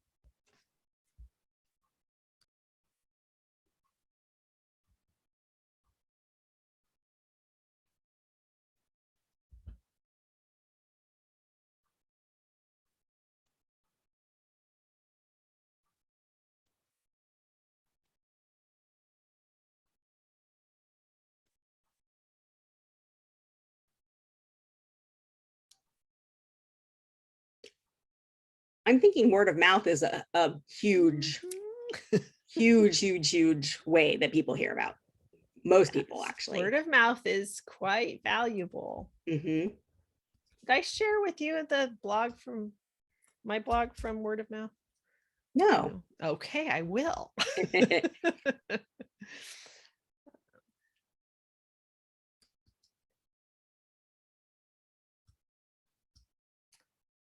I'm thinking word of mouth is a huge, huge way that people hear about. Most people, actually. Word of mouth is quite valuable. Did I share with you my blog from Word of Mouth? No. Okay, I will.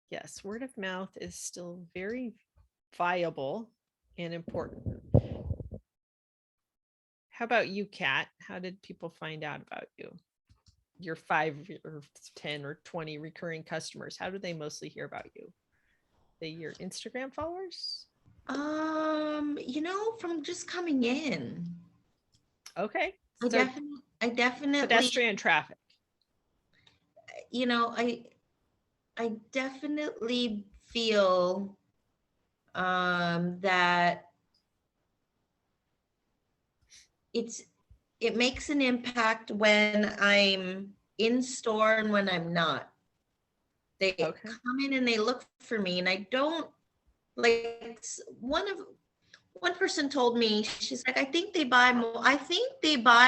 Yes, word of mouth is still very viable and important. How about you, Kat? How did people find out about you? Your 5 or 10 or 20 recurring customers, how do they mostly hear about you? They your Instagram followers? From just coming in. Okay. I definitely pedestrian traffic. I definitely feel that it makes an impact when I'm in store and when I'm not. They come in and they look for me, and I don't one person told me, she's like, I think they buy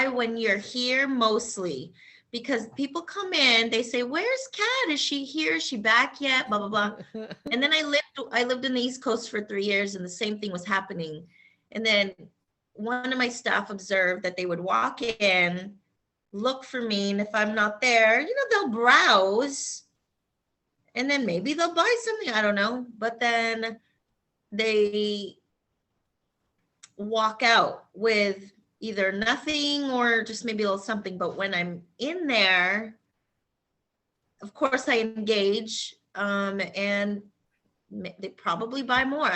when you're here mostly, because people come in, they say, where's Kat? Is she here? Is she back yet? Blah, blah, blah. And then I lived in the East Coast for 3 years and the same thing was happening. And then one of my staff observed that they would walk in, look for me, and if I'm not there, they'll browse and then maybe they'll buy something, I don't know. But then they walk out with either nothing or just maybe a little something. But when I'm in there, of course I engage, and they probably buy more.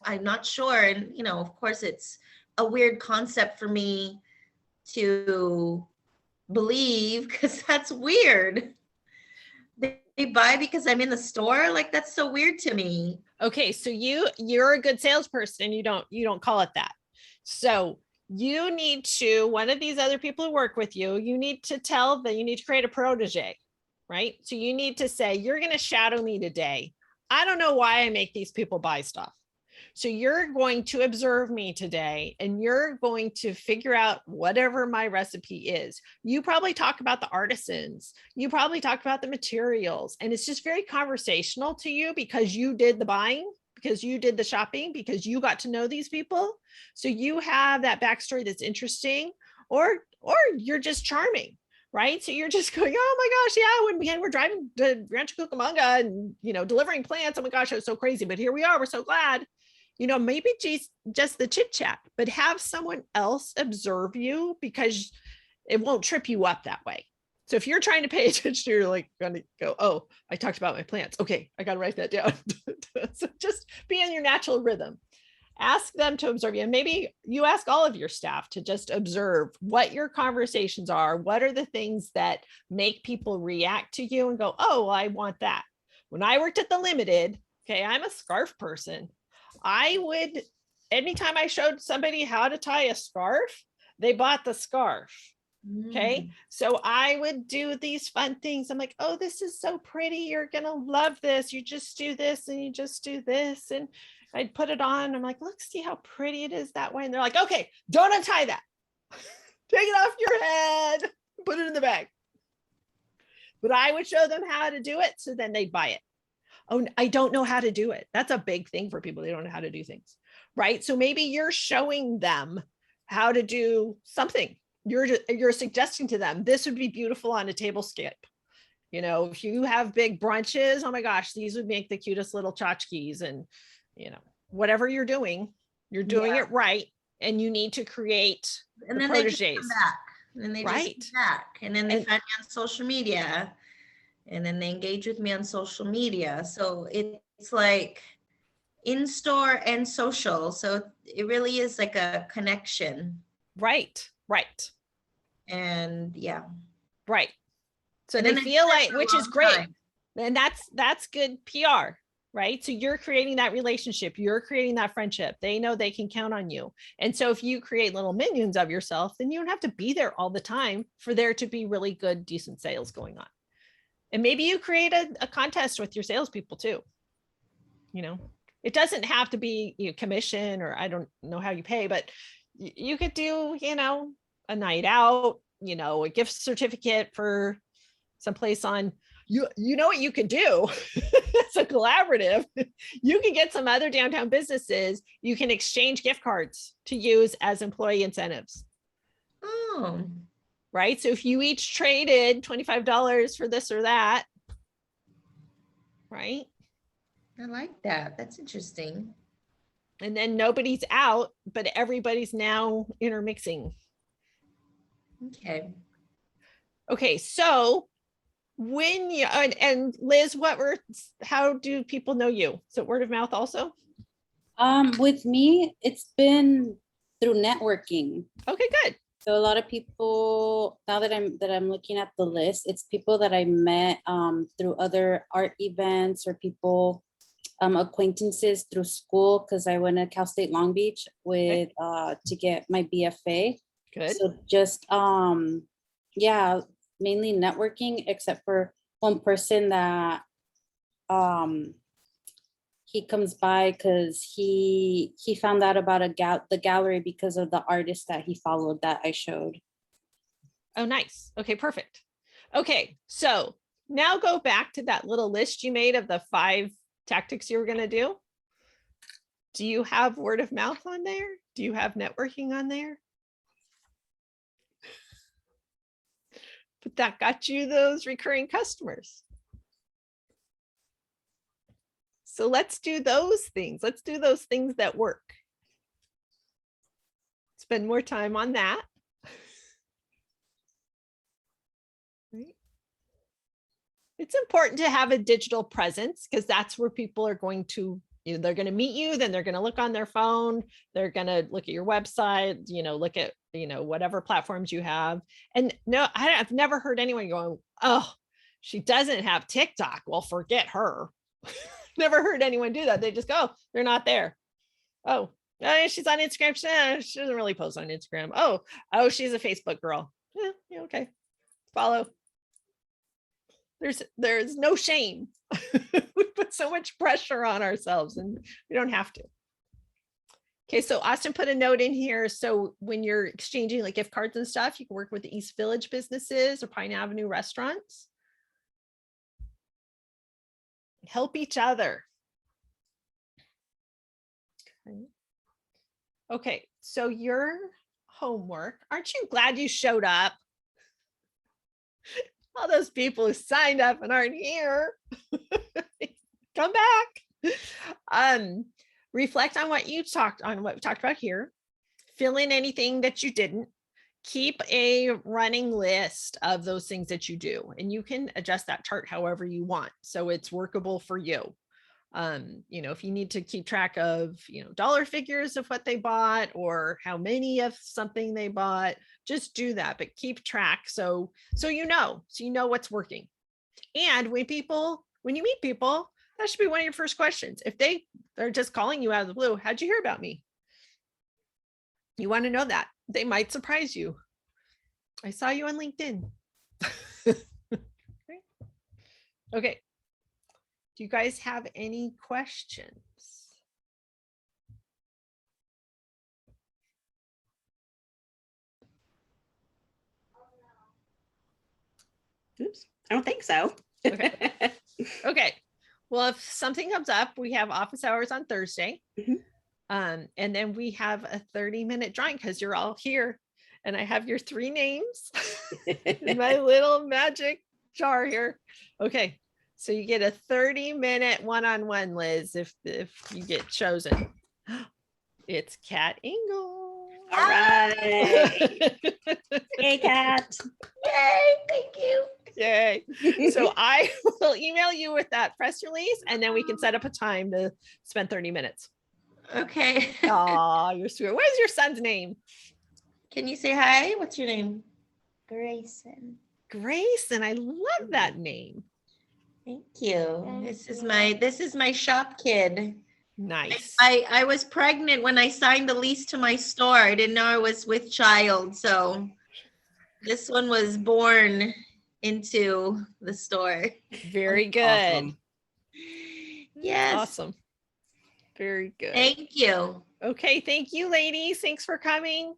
I'm not sure. And, of course it's a weird concept for me to believe, because that's weird. They buy because I'm in the store. Like, that's so weird to me. Okay. So you're a good salesperson. You don't call it that. So you need to, one of these other people who work with you, you need to tell them, you need to create a protege, right? So you need to say, you're going to shadow me today. I don't know why I make these people buy stuff. So you're going to observe me today and you're going to figure out whatever my recipe is. You probably talk about the artisans. You probably talk about the materials. And it's just very conversational to you because you did the buying, because you did the shopping, because you got to know these people. So you have that backstory that's interesting, or you're just charming. Right. So you're just going, oh my gosh, yeah, when we're driving to Rancho Cucamonga and, delivering plants. Oh my gosh, it was so crazy. But here we are. We're so glad. Maybe just the chit chat, but have someone else observe you because it won't trip you up that way. So if you're trying to pay attention, you're like going to go, oh, I talked about my plants. Okay, I got to write that down. So just be in your natural rhythm. Ask them to observe you. And maybe you ask all of your staff to just observe what your conversations are. What are the things that make people react to you and go, oh, well, I want that. When I worked at the Limited, okay, I'm a scarf person. I would, anytime I showed somebody how to tie a scarf, they bought the scarf. Okay. So I would do these fun things. I'm like, oh, this is so pretty. You're going to love this. You just do this and you just do this. And I'd put it on. I'm like, look, see how pretty it is that way. And they're like, okay, don't untie that. Take it off your head, put it in the bag. But I would show them how to do it. So then they'd buy it. Oh, I don't know how to do it. That's a big thing for people. They don't know how to do things, right? So maybe you're showing them how to do something. You're suggesting to them, this would be beautiful on a table skip. If you have big brunches, oh my gosh, these would make the cutest little tchotchkes. And, whatever you're doing it right. And you need to create and then proteges. They just come back. And they just come back. And then they find me on social media. And then they engage with me on social media. So it's like in-store and social. So it really is like a connection. Right. And yeah. Right. So they feel like, which is great. And that's good PR, right? So you're creating that relationship. You're creating that friendship. They know they can count on you. And so if you create little minions of yourself, then you don't have to be there all the time for there to be really good, decent sales going on. And maybe you create a contest with your salespeople too. It doesn't have to be commission, or I don't know how you pay, but you could do, a night out, a gift certificate for someplace on, you know what you could do? It's a collaborative. You can get some other downtown businesses. You can exchange gift cards to use as employee incentives. Oh. Right. So if you each traded $25 for this or that. Right. I like that. That's interesting. And then nobody's out, but everybody's now intermixing. Okay. So when you, and Liz, how do people know you? So word of mouth also? With me, it's been through networking. Okay, good. So a lot of people, now that I'm looking at the list, it's people that I met through other art events, or people, acquaintances through school, because I went to Cal State Long Beach with to get my BFA. Good. So just mainly networking, except for one person that he comes by because he found out about the gallery because of the artist that he followed that I showed. Oh, nice. Okay, perfect. Okay, so now go back to that little list you made of the 5 tactics you were going to do. Do you have word of mouth on there? Do you have networking on there? But that got you those recurring customers. So let's do those things. Let's do those things that work. Spend more time on that. Right. It's important to have a digital presence because that's where people are going to, they're going to meet you, then they're going to look on their phone, they're going to look at your website, look at, whatever platforms you have. And no, I've never heard anyone going, oh, she doesn't have TikTok. Well, forget her. Never heard anyone do that. They just go, they're not there. Oh, she's on Instagram. She doesn't really post on Instagram. Oh, she's a Facebook girl. Yeah, okay. Follow. There's no shame. We put so much pressure on ourselves and we don't have to. Okay, so Austin put a note in here. So when you're exchanging like gift cards and stuff, you can work with the East Village businesses or Pine Avenue restaurants. Help each other. Okay, so your homework, aren't you glad you showed up? All those people who signed up and aren't here. Come back. Reflect on what we talked about here. Fill in anything that you didn't. Keep a running list of those things that you do, and you can adjust that chart however you want so it's workable for you. If you need to keep track of dollar figures of what they bought or how many of something they bought, just do that, but keep track so you know what's working. And when you meet people, that should be one of your first questions. If they're just calling you out of the blue, how'd you hear about me? You want to know that. They might surprise you. I saw you on LinkedIn. Okay. Do you guys have any questions? Oops, I don't think so. Okay. Okay. Well, if something comes up, we have office hours on Thursday. Mhm. And then we have a 30-minute drawing because you're all here. And I have your 3 names in my little magic jar here. Okay. So you get a 30-minute one-on-one, Liz, if you get chosen. It's Kat Engel. All right. Hey, Kat. Yay, thank you. Yay. So I will email you with that press release, and then we can set up a time to spend 30 minutes. Okay. Oh, you're sweet. What is your son's name? Can you say hi? What's your name? Grayson. Grayson. I love that name. Thank you. This is my shop kid. Nice. I was pregnant when I signed the lease to my store. I didn't know I was with child. So this one was born into the store. Very good. Awesome. Yes. Awesome. Very good. Thank you. Okay. Thank you, ladies. Thanks for coming.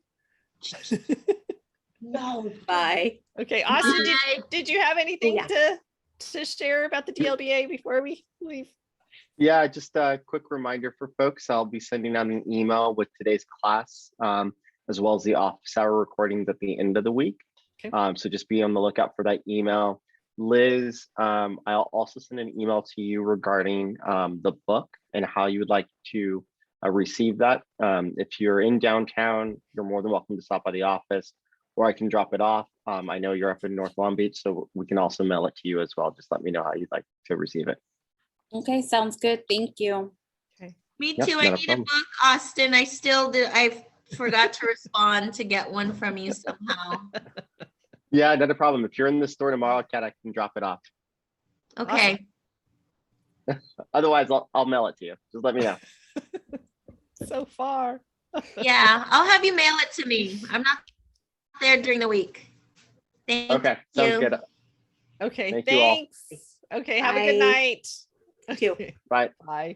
No, bye. Okay. Austin, Bye. did you have anything to share about the DLBA before we leave? Yeah, just a quick reminder for folks. I'll be sending out an email with today's class, as well as the office hour recordings at the end of the week. Okay. So just be on the lookout for that email. Liz, I'll also send an email to you regarding the book and how you would like to receive that. If you're in downtown, you're more than welcome to stop by the office, or I can drop it off. I know you're up in North Long Beach, so we can also mail it to you as well. Just let me know how you'd like to receive it. Okay, sounds good. Thank you. Okay. Me Yep, too. I not a need a problem. book, Austin. I still do. I forgot to respond to get one from you somehow. Yeah, not a problem. If you're in the store tomorrow, Kat, I can drop it off. Okay. Otherwise, I'll mail it to you. Just let me know. So far. Yeah, I'll have you mail it to me. I'm not there during the week. Thank Okay, you. sounds good. Okay. Thank you all. Thanks. Okay. Have a good Bye. night. You too. Bye. Bye.